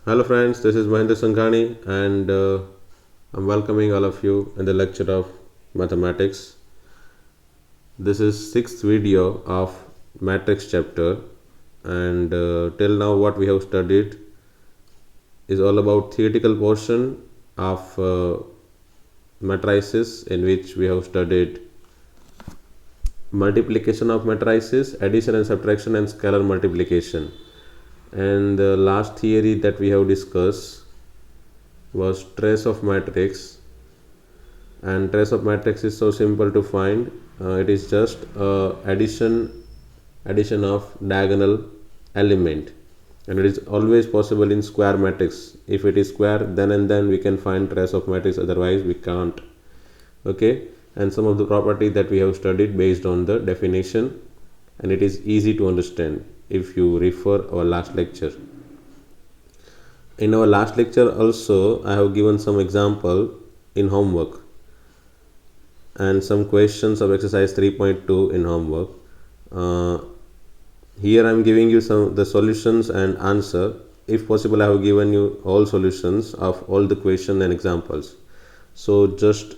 Hello friends, this is Mahendra Sanghani and I'm welcoming all of you in the lecture of mathematics. This is sixth video of matrix chapter and till now what we have studied is all about theoretical portion of matrices, in which we have studied multiplication of matrices, addition and subtraction, and scalar multiplication. And the last theory that we have discussed was trace of matrix, and trace of matrix is so simple to find. It is just addition of diagonal element, and it is always possible in square matrix. If it is square, then and then we can find trace of matrix, otherwise we can't. Okay, and some of the property that we have studied based on the definition, and it is easy to understand if you refer our last lecture. In our last lecture also I have given some example in homework and some questions of exercise 3.2 in homework. Here I am giving you some the solutions and answer. If possible, I have given you all solutions of all the question and examples. So just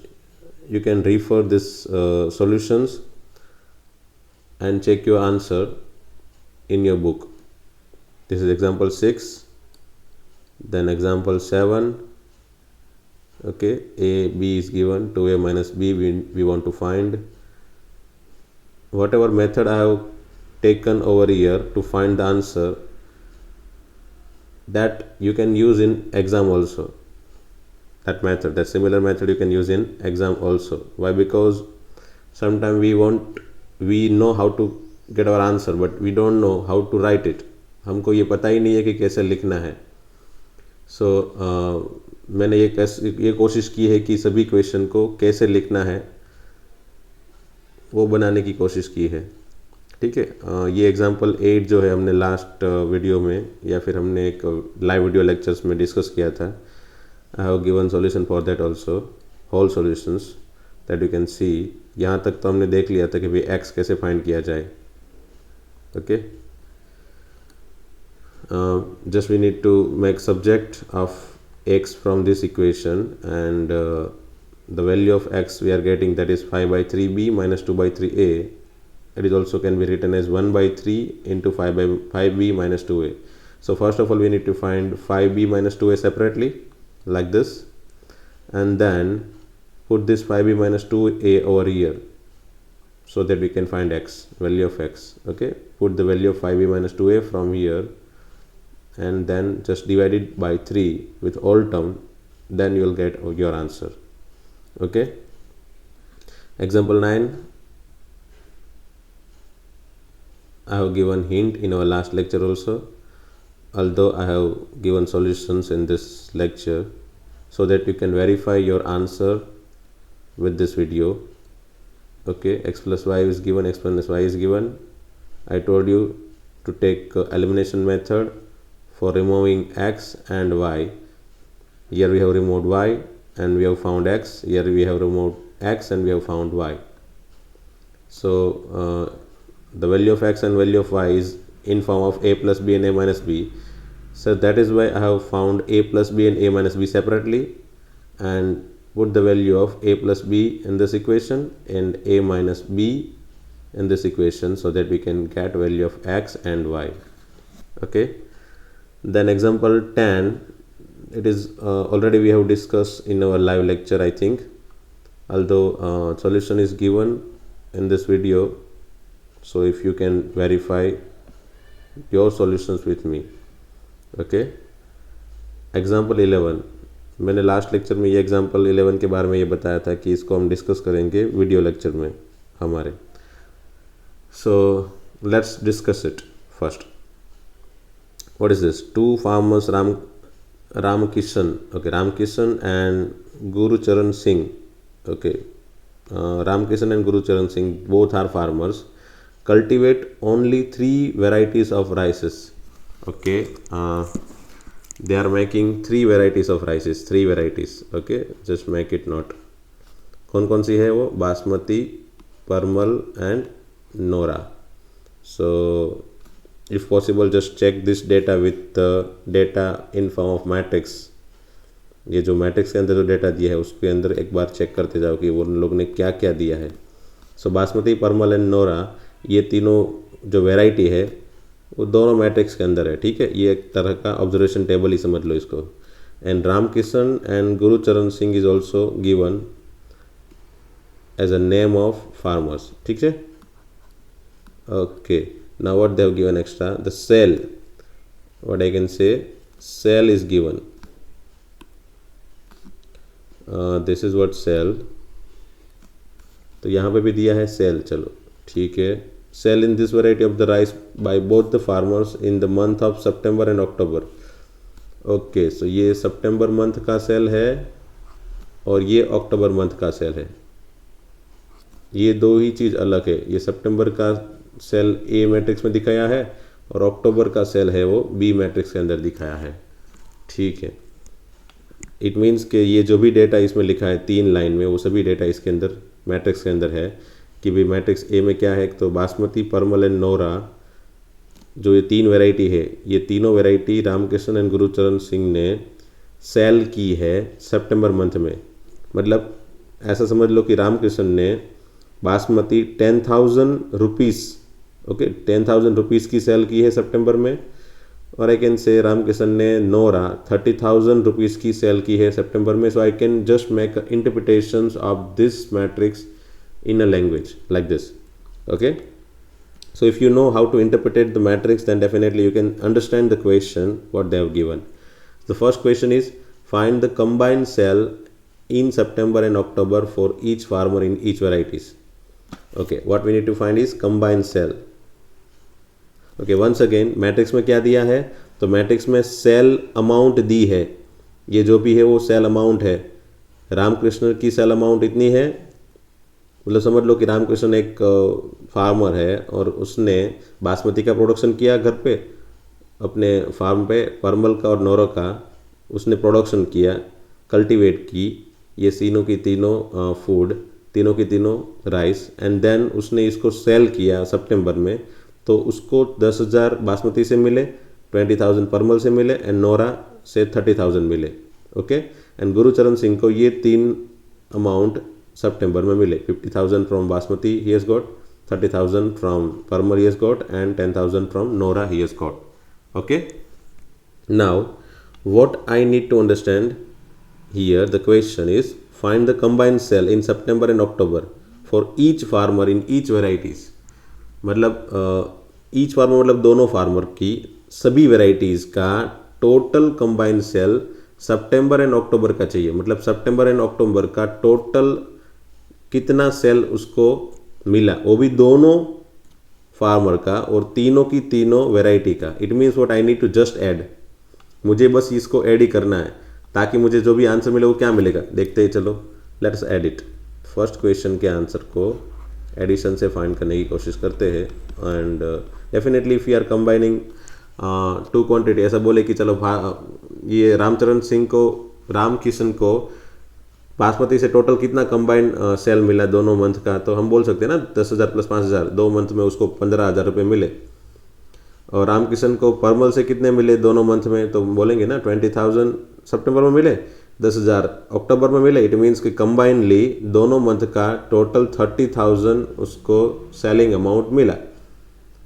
you can refer this solutions and check your answer in your book. This is example 6, then example 7. Okay, a b is given, 2a minus b we want to find. Whatever method I have taken over here to find the answer, that you can use in exam also. That method, that similar method you can use in exam also. Why? Because sometimes we know how to get our answer, but we don't know how to write it. हमको ये पता ही नहीं है कि कैसे लिखना है. So मैंने ये कोशिश की है कि सभी क्वेश्चन को कैसे लिखना है वो बनाने की कोशिश की है. ठीक है, ये एग्जांपल 8 जो है हमने लास्ट वीडियो में या फिर हमने एक लाइव वीडियो लेक्चर्स में डिस्कस किया था. I have given solution for that also, whole solutions that you can see. यहाँ तक तो हमने देख लिया था कि भाई एक्स कैसे फाइंड किया जाए. Okay, just we need to make subject of x from this equation, and the value of x we are getting, that is 5 by 3b minus 2 by 3a. It is also can be written as 1 by 3 into 5b minus 2a. So first of all we need to find 5b minus 2a separately like this, and then put this 5b minus 2a over here so that we can find x, value of x. Okay, put the value of 5b minus 2a from here and then just divide it by 3 with all term, then you will get your answer. Okay, example 9. I have given hint in our last lecture also, although I have given solutions in this lecture so that you can verify your answer with this video. Okay, x plus y is given, x minus y is given. I told you to take elimination method for removing x and y. Here we have removed y and we have found x. Here we have removed x and we have found y. So the value of x and value of y is in form of a plus b and a minus b. So that is why I have found a plus b and a minus b separately and put the value of a plus b in this equation and a minus b in this equation so that we can get value of x and y. Okay, then example 10, it is already we have discussed in our live lecture, I think, although solution is given in this video. So if you can verify your solutions with me. Okay, example 11. मैंने last lecture में ये example 11 के बारे में ये बताया था कि इसको हम डिस्कस करेंगे वीडियो लेक्चर में हमारे. So let's discuss it first. What is this? Two farmers, Ramakishan, okay, Ramakishan and Guru Charan Singh. Okay, Ramakishan and Guru Charan Singh, both are farmers, cultivate only 3 varieties of rices. Okay, they are making 3 varieties of rices, 3 varieties. Okay, just make it note. कौन कौन सी है वो? बासमती, परमल and Nora. So if possible just check this data with data in form of matrix. ये जो matrix के अंदर जो डेटा दिया है उसके अंदर एक बार चेक करते जाओ कि वो उन लोग ने क्या क्या दिया है। सो बासमती, परमल एंड नोरा, ये तीनों जो वैरायटी है वो दोनों मैट्रिक्स के अंदर है, ठीक है। ये एक तरह का ऑब्जर्वेशन टेबल ही समझ लो इसको। And Ramkishan and Gurcharan Singh is also given as a name of farmers, ठीक है। Okay, now what they have given extra, the sale, what I can say, sale is given, this is what sale, तो यहाँ पे भी दिया है सेल, चलो ठीक है। Sale in this variety of the rice by both the farmers in the month of September and October. Okay, so ये सितंबर मंथ का सेल है और ये अक्टूबर मंथ का सेल है, ये दो ही चीज़ अलग है। ये सितंबर का सेल ए मैट्रिक्स में दिखाया है और अक्टूबर का सेल है वो बी मैट्रिक्स के अंदर दिखाया है, ठीक है। इट मीन्स कि ये जो भी डेटा इसमें लिखा है 3 लाइन में, वो सभी डेटा इसके अंदर मैट्रिक्स के अंदर है। कि भाई मैट्रिक्स ए में क्या है, तो बासमती, परमल एंड नोरा, जो ये 3 वैरायटी है, ये तीनों वैरायटी रामकृष्ण एंड गुरुचरण सिंह ने सेल की है सितंबर मंथ में। मतलब ऐसा समझ लो कि रामकृष्ण ने बासमती 10,000 रुपीज़, ओके 10,000 रुपीज़ की सेल की है सितंबर में, और आई कैन से रामकृष्ण ने नोरा 30,000 रुपीज़ की सेल की है सितंबर में। So I can just make interpretations of this matrix in a language like this, okay. So if you know how to interpret the matrix, then definitely you can understand the question what they have given. The first question is, find the combined sale in September and October for each farmer in each varieties. Okay, what we need to find is combined sale. Okay, once again matrix में क्या दिया है, तो matrix में sale amount दी है, ये जो भी है वो sale amount है। रामकृष्ण की sale amount इतनी है, मतलब समझ लो कि रामकृष्ण एक फार्मर है और उसने बासमती का प्रोडक्शन किया घर पे अपने फार्म पे, परमल का और नोरा का उसने प्रोडक्शन किया, कल्टीवेट की, ये तीनों की तीनों फूड, तीनों की तीनों राइस, एंड देन उसने इसको सेल किया सितंबर में। तो उसको 10,000 बासमती से मिले, 20,000 परमल से मिले एंड नोरा से 30,000 मिले, ओके। एंड गुरुचरण सिंह को ये 3 अमाउंट सितंबर में मिले, 50,000 from Basmati he has got, 30,000 from Parmal he has got and 10,000 from Nora he has got, okay. Now what I need to understand here, the question is find the combined sale in September and October for each farmer in each varieties। मतलब each farmer मतलब दोनों farmer की सभी varieties का total combined sale सितंबर and अक्टूबर का चाहिए। मतलब सितंबर एंड अक्टूबर का टोटल कितना सेल उसको मिला, वो भी दोनों फार्मर का और तीनों की तीनों वेराइटी का। It means what I need to just add, मुझे बस इसको ऐड ही करना है ताकि मुझे जो भी आंसर मिले वो क्या मिलेगा देखते ही चलो। Let's add it. First question के आंसर को एडिशन से फाइंड करने की कोशिश करते हैं। And definitely if you are combining 2 quantity, ऐसा बोले कि चलो ये रामचरण सिंह को, रामकिशन को बासमती से टोटल कितना कंबाइंड सेल मिला दोनों मंथ का, तो हम बोल सकते हैं ना 10,000 प्लस 5,000, 2 मंथ में उसको 15,000 रुपये मिले। और रामकिशन को परमल से कितने मिले दोनों मंथ में, तो बोलेंगे ना 20,000 सितंबर में मिले, 10,000 अक्टूबर में मिले। इट मीन्स कि कंबाइनली दोनों मंथ का टोटल 30,000 उसको सेलिंग अमाउंट मिला।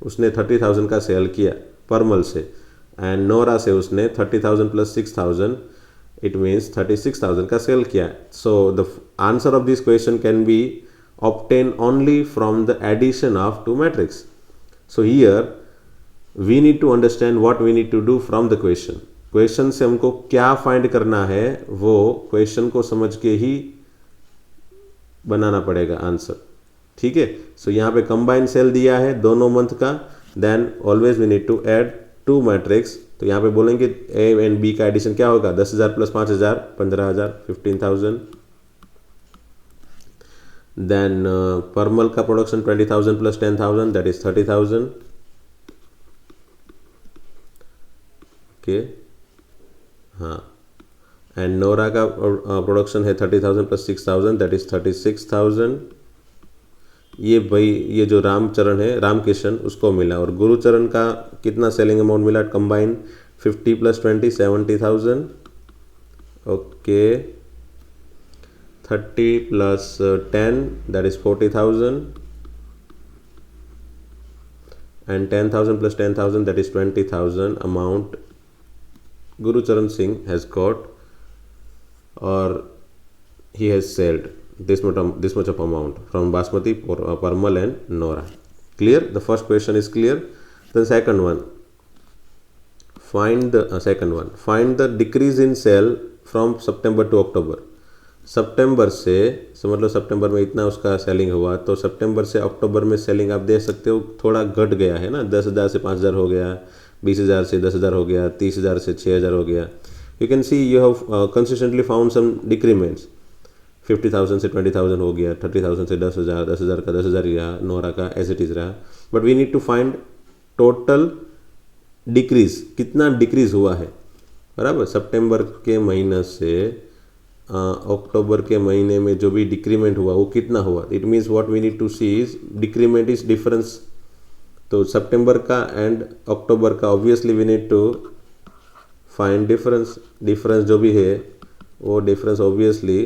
उसने 30,000 का सेल किया परमल से, एंड नोरा से उसने 30,000 प्लस 6,000, इट मीन्स 36,000 का सेल किया। So the answer of this question can be obtain only from the addition of 2 matrix. So here we need to understand what we need to do from the question. Question से हमको क्या find करना है वो question को समझ के ही बनाना पड़ेगा आंसर, ठीक है। सो यहाँ पे कंबाइंड सेल दिया है दोनों मंथ का, then always we need to add 2 matrix. तो यहाँ पे बोलेंगे ए एंड बी का एडिशन क्या होगा, 10,000 प्लस 5,000 15,000 15,000। देन परमल का production 20,000 plus 10,000 that is 30,000, okay हाँ। एंड नोरा का प्रोडक्शन है 30,000 प्लस 6,000 दैट इज 36,000। ये भाई ये जो रामचरण है रामकिशन उसको मिला, और गुरुचरण का कितना सेलिंग अमाउंट मिला combine 50 + 20 70,000, okay 30 + 10 that is 40,000, and 10,000 + 10,000 that is 20,000 amount Gurucharan Singh has got, or he has sold this much of amount from Basmati, Parmal and Nora. Clear? The first question is clear. The second one, find the decrease in sale from September to October. सितंबर से समझ लो सितंबर में इतना उसका selling हुआ, तो सितंबर से अक्टूबर में selling आप देख सकते हो थोड़ा घट गया है ना, 10,000 से 5,000 हो गया, 20,000 से 10,000 हो गया, 30,000 से 6,000 हो गया. You can see you have consistently found some decrements. 50,000 से 20,000 हो गया, 30,000 से 10,000, 10,000 का 10,000 रहा, नोरा का एज इट इज़ रहा. But we need to find total decrease, कितना डिक्रीज हुआ है. बराबर, सितंबर के महीने से अक्टूबर के महीने में जो भी डिक्रीमेंट हुआ वो कितना हुआ. It means what we need to see is decrement is difference. तो सितंबर का एंड अक्टूबर का obviously we need to find difference. Difference जो भी है वो difference obviously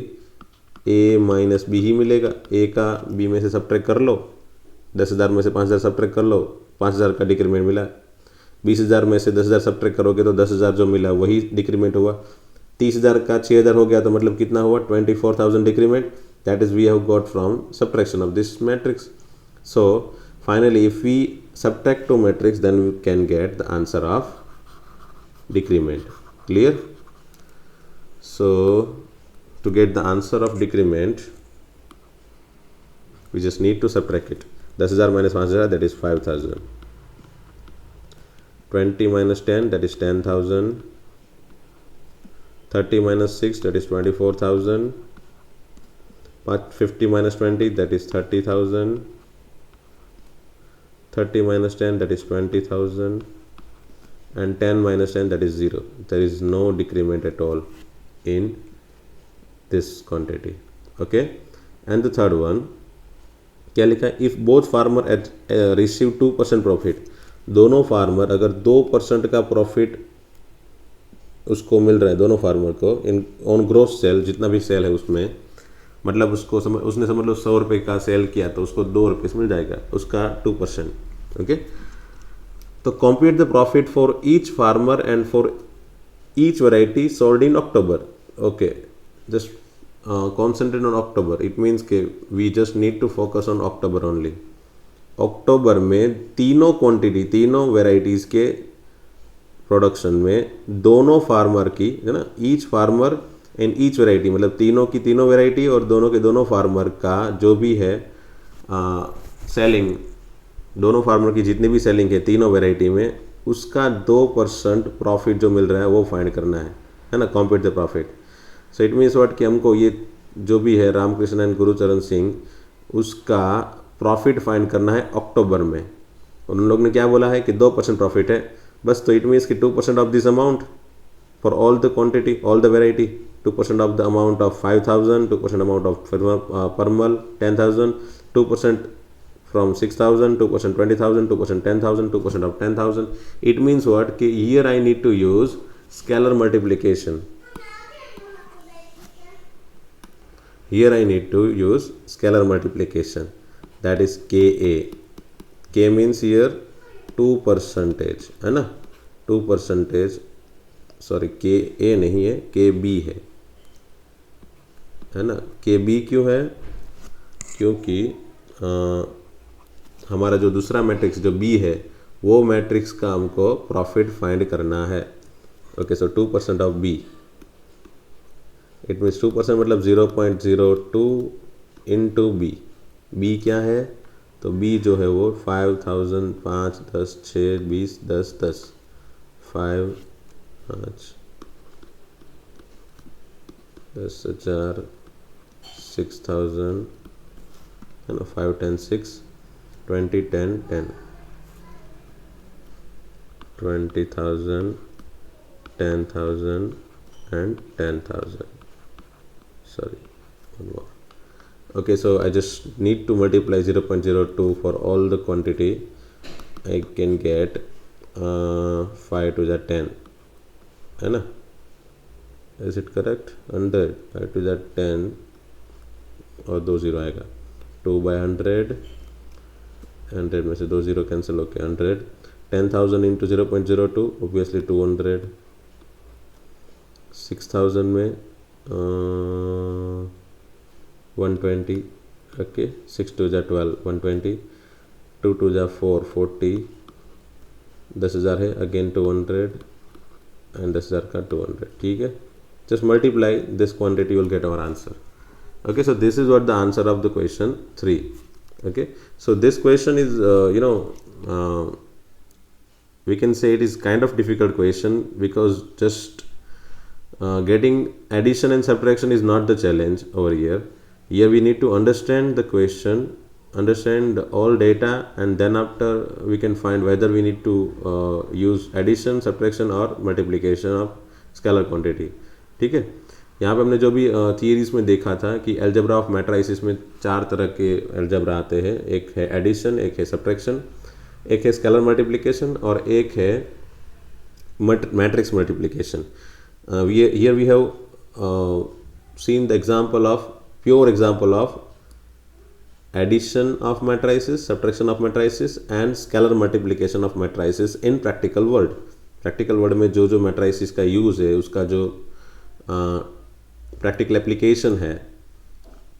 A minus B ही मिलेगा. ए का बी में से सब्ट्रैक्ट कर लो, 10,000 में से 5,000 सब्ट्रैक्ट कर लो, 5,000 का डिक्रीमेंट मिला. 20,000 में से 10,000 सब्ट्रैक्ट करोगे तो 10,000 जो मिला वही डिक्रीमेंट हुआ. 30,000 का 6,000 हो गया तो मतलब कितना हुआ 24,000 decrement. That is we have got from subtraction of this matrix. So finally if we subtract two matrix then we can get the answer of decrement. Clear? So to get the answer of decrement we just need to subtract it. 10,000 minus 5,000 that is 5,000. 20 minus 10 that is 10,000. 30 minus 6 that is 24,000. 50 minus 20 that is 30,000. 30 minus 10 that is 20,000, and 10 minus 10 that is 0. There is no decrement at all in this quantity. Okay, and the third one क्या लिखा है, if both farmer receive 2% profit. दोनों farmer अगर 2% का profit उसको मिल रहा है, दोनों फार्मर को इन ऑन ग्रोस सेल, जितना भी सेल है उसमें, मतलब उसको उसने समझ लो 100 रुपये का सेल किया तो उसको 2 रुपये से मिल जाएगा उसका 2%. ओके, तो compute the profit for each farmer and for each variety sold in October. Okay, just concentrate on October. It means कि we just need to focus on October only. अक्टूबर में तीनों क्वांटिटी, तीनों वेराइटीज़ के production में दोनों farmer की है ना, each farmer and each variety, मतलब तीनों की तीनों वेराइटी और दोनों के दोनों फार्मर का जो भी है सेलिंग, दोनों फार्मर की जितनी भी सेलिंग है तीनों वेराइटी में, उसका 2% प्रॉफिट जो मिल रहा है वो फाइंड करना है ना, compute the profit. So it means what कि हमको ये जो भी है रामकृष्ण एंड गुरुचरण सिंह उसका प्रॉफिट फाइंड करना है अक्टूबर में. और उन लोग ने क्या बोला है कि 2% प्रॉफिट है बस. तो इट मीन्स कि 2% of this amount for all the quantity, all the variety. 2% of the amount of 5,000, 2% amount of परमल 10,000, 2% from 6,000, 2% 20,000, 2% 10,000, 2% of 10,000. It means what कि here I need to use scalar multiplication. Here I need to use scalar multiplication, that is KA. K means here 2% है ना, 2%, sorry KA नहीं है, KB है ना. KB क्यों है? क्योंकि हमारा जो दूसरा मैट्रिक्स जो B है वो मैट्रिक्स का हमको प्रॉफिट फाइंड करना है. Okay, so 2% of B, it means 2% मतलब 0.02 इंटू B. B क्या है? तो B जो है वो 5,000, 5, 10, 6, 20, 10, 10, 5, 5, 10,000, 6,000 है ना, 5, 10, 6, 20, 10, 10, 20,000, 10,000 and 10,000. Sorry, one more. Okay, so I just need to multiply 0.02 for all the quantity. I can get 5 to the 10, है ना? Is it correct? 100, 5 to the 10 और 2 0 आएगा. 2 by 100, 100 में से 2 0 कैंसिल होके 100. 10,000 into 0.02, obviously 200. 6,000 में 120. Okay, 6 to the 12, 120. 2 to the 4, 40. 10,000 है, again 200 and 10,000 का 200. ठीक है, just multiply this quantity, you will get our answer. Okay, so this is what the answer of the question 3. Okay, so this question is we can say it is kind of difficult question, because just getting addition and subtraction is not the challenge over here. Here we need to understand the question, understand all data, and then after we can find whether we need to use addition, subtraction or multiplication of scalar quantity. ठीक है, यहाँ पे हमने जो भी theories में देखा था कि एल्जेब्रा ऑफ मैट्राइसिस में 4 तरह के एल्जेब्रा आते हैं. एक है एडिशन, एक है सब्ट्रैक्शन, एक है स्केलर मल्टीप्लिकेशन और एक है matrix multiplication. Here we have seen the example of pure example of addition of matrices, subtraction of matrices and scalar multiplication of matrices in practical world. Practical world में जो matrices का use है, उसका जो practical application है,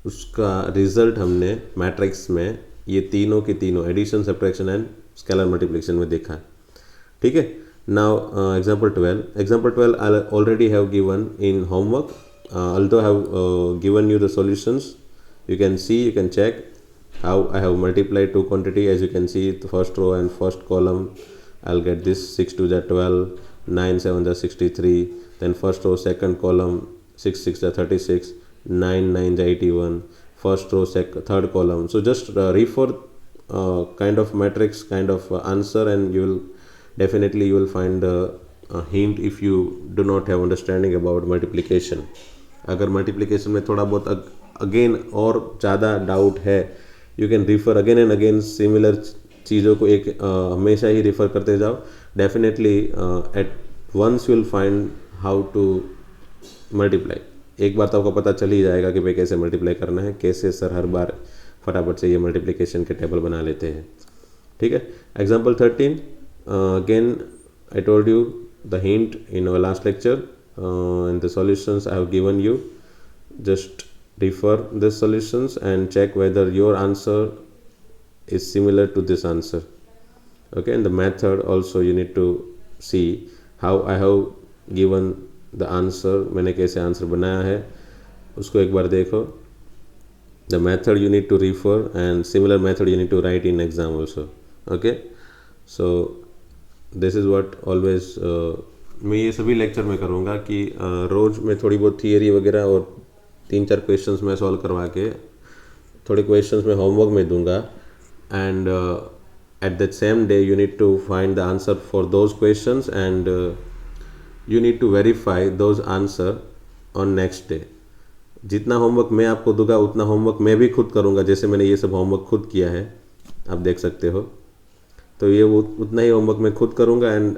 उसका result हमने matrix में ये तीनों के तीनों addition, subtraction and scalar multiplication में देखा. ठीक है. Now example 12. Example 12 I already have given in homework. Although I have given you the solutions, you can see, you can check how I have multiplied two quantity. As you can see, the first row and first column, I'll get this 6 to the 12, 9 7 the 63. Then first row, second column, 6 6 the 36, 9 9 the 81. First row, third column. So just refer kind of matrix, kind of answer, and you will definitely you will find a hint if you do not have understanding about multiplication. अगर multiplication में थोड़ा बहुत again और ज़्यादा doubt है, you can refer again and again similar चीज़ों को एक हमेशा ही रिफ़र करते जाओ. Definitely at once you will find how to multiply. एक बार तो आपको पता चल ही जाएगा कि भाई कैसे मल्टीप्लाई करना है, कैसे सर हर बार फटाफट से ये मल्टीप्लिकेशन के टेबल बना लेते हैं. ठीक है. Example 13. Again I told you the hint in our last lecture, and the solutions I have given you. Just refer the solutions and check whether your answer is similar to this answer. Okay, and the method also you need to see how I have given the answer. मैंने कैसे answer बनाया है उसको एक बार देखो. The method you need to refer, and similar method you need to write in exam also. Okay, so this is what always मैं ये सभी लेक्चर में करूँगा कि रोज़ में थोड़ी बहुत थियरी वगैरह और 3-4 क्वेश्चंस मैं सॉल्व करवा के थोड़े क्वेश्चंस मैं होमवर्क में दूंगा. And at that same day you need to find the answer for those questions, and you need to verify those answer on next day. जितना होमवर्क मैं आपको दूंगा उतना होमवर्क मैं भी खुद करूँगा. जैसे मैंने ये सब होमवर्क खुद किया है, आप देख सकते हो, तो ये उतना ही होमवर्क मैं खुद करूँगा. एंड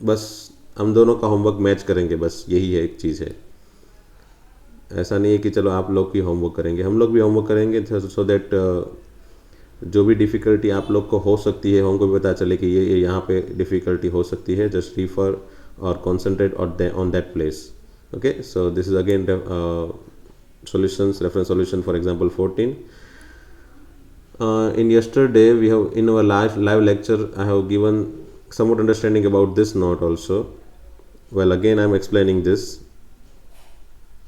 बस हम दोनों का होमवर्क मैच करेंगे, बस यही है एक चीज़ है. ऐसा नहीं है कि चलो आप लोग भी होमवर्क करेंगे, हम लोग भी होमवर्क करेंगे, सो दैट जो भी डिफ़िकल्टी आप लोग को हो सकती है हमको भी पता चले कि ये यहाँ पे डिफ़िकल्टी हो सकती है. जस्ट रिफर और concentrate on that place. Okay, so this is again solutions, reference solution for example 14. In yesterday we have, in our live lecture, I have given somewhat understanding about this note also. Well, again I am explaining this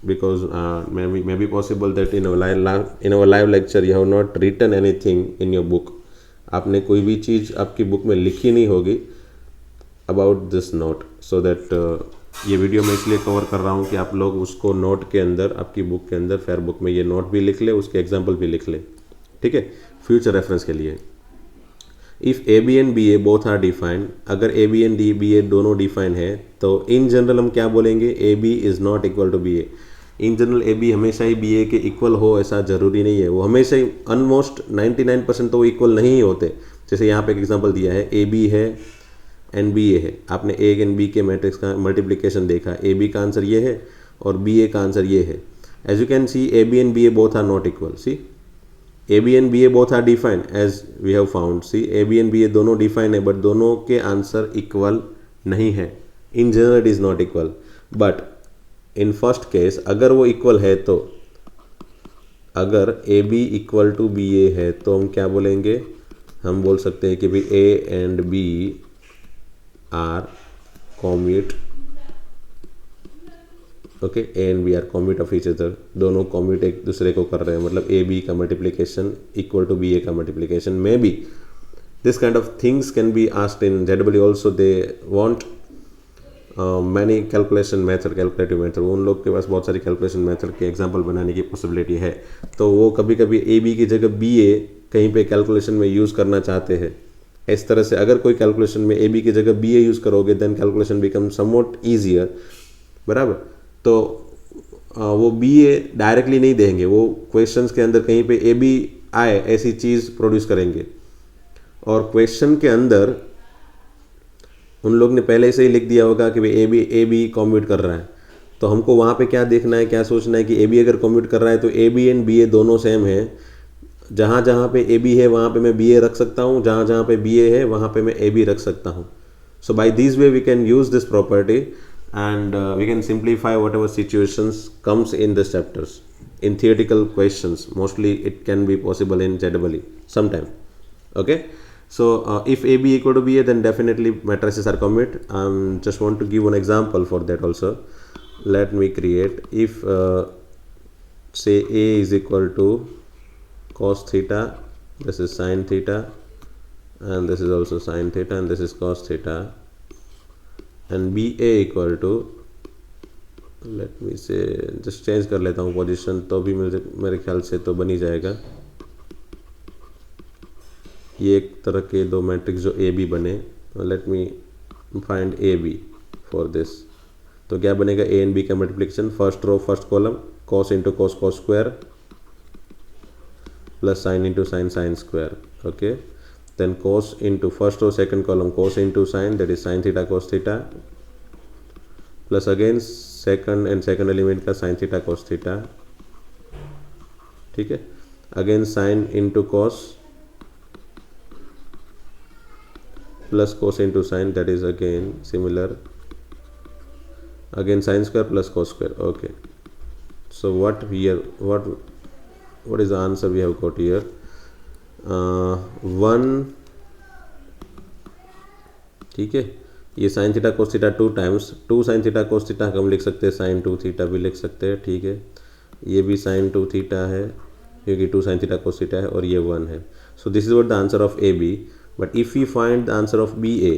because maybe possible that in our live lecture you have not written anything in your book. आपने कोई भी चीज़ आपकी book में लिखी नहीं होगी about this note, so that ये video मैं इसलिए कवर कर रहा हूँ कि आप लोग उसको नोट के अंदर, आपकी बुक के अंदर, फेयर बुक में ये नोट भी लिख ले, उसके एग्जाम्पल भी लिख ले. ठीक है, फ्यूचर रेफरेंस के लिए. If A B and B A both are defined, अगर A B and B A दोनों डिफाइन है तो इन जनरल हम क्या बोलेंगे, A B is not equal to B A. In general A B हमेशा ही बी ए के इक्वल हो ऐसा ज़रूरी नहीं है, वो हमेशा ही ऑलमोस्ट 99% तो वो इक्वल नहीं होते। जैसे यहाँ पे एक एग्जांपल दिया है, ए बी है एंड बी ए है, आपने ए एंड बी के मैट्रिक्स का मल्टीप्लिकेशन देखा, ए बी का आंसर ये है और बी ए का आंसर ये है। As you can see A B and B A both are not equal. See A B and B A both are defined as we have found. See A B and B A दोनों define है, but दोनों के answer equal नहीं है। In general it is not equal, but in first case अगर वो equal है, तो अगर A B equal to B A है तो हम क्या बोलेंगे, हम बोल सकते हैं कि भाई A and B are commute. Okay, A and B are commute of each other, दोनों कॉम्यूट एक दूसरे को कर रहे हैं, मतलब ए बी का multiplication equal to B A का multiplication. May be this kind of things can be asked in ZEE also. They want many calculation method, calculative method, उन लोग के पास बहुत सारी कैलकुलेशन मेथड के एग्जांपल बनाने की पॉसिबिलिटी है। तो वो कभी कभी ए बी की जगह बी ए कहीं पे कैलकुलेशन में यूज़ करना चाहते हैं। इस तरह से अगर कोई कैलकुलेशन में ए बी की जगह बी ए यूज़ करोगे, then calculation become somewhat easier, बराबर। तो वो बी ए डायरेक्टली नहीं देंगे, वो क्वेश्चंस के अंदर कहीं पे ए बी आए ऐसी चीज़ प्रोड्यूस करेंगे, और क्वेश्चन के अंदर उन लोग ने पहले से ही लिख दिया होगा कि भाई ए बी कॉम्यूट कर रहा है। तो हमको वहाँ पे क्या देखना है, क्या सोचना है कि ए बी अगर कॉम्यूट कर रहा है तो A B and B A दोनों सेम है। जहाँ जहाँ पे ए बी है वहाँ पे मैं बी ए रख सकता हूँ, जहाँ जहाँ पे बी ए है वहाँ पे मैं ए बी रख सकता हूँ। So by this way we can use this property and we can simplify whatever situations comes in this chapters. In theoretical questions, mostly it can be possible in ZEE sometime. Okay, so if AB equal to BA, then definitely matrices are commute. Just want to give one example for that also. Let me create, if say A is equal to cos theta, this is sin theta, and this is also sin theta, and this is cos theta, and BA equal to, let me से just change कर लेता हूँ position, तो भी मेरे ख्याल से तो बन ही जाएगा। ये एक तरह के दो मैट्रिक्स जो ए बी बने, let me find A B for this. तो क्या बनेगा, ए एंड बी का multiplication, first row first column cos into cos cos square plus sine into sine sine square. Okay, then cos into first row second column cos into sine, that is sine theta cos theta, plus again second and second element का sine theta cos theta. ठीक है, again sine into cos plus cos into sine, that is again similar, again sine square plus cos square. Okay, so what here, what is the answer we have got here? 1, ठीक है, ये sine theta cos theta 2 times 2 sine theta cos theta हम लिख सकते हैं, sign 2 theta भी लिख सकते हैं। ठीक है, ये भी साइन 2 थीटा है क्योंकि 2 साइन थीटा कोस थीटा है, और ये 1 है। So this is what the answer of A B. But if you find the answer of B A,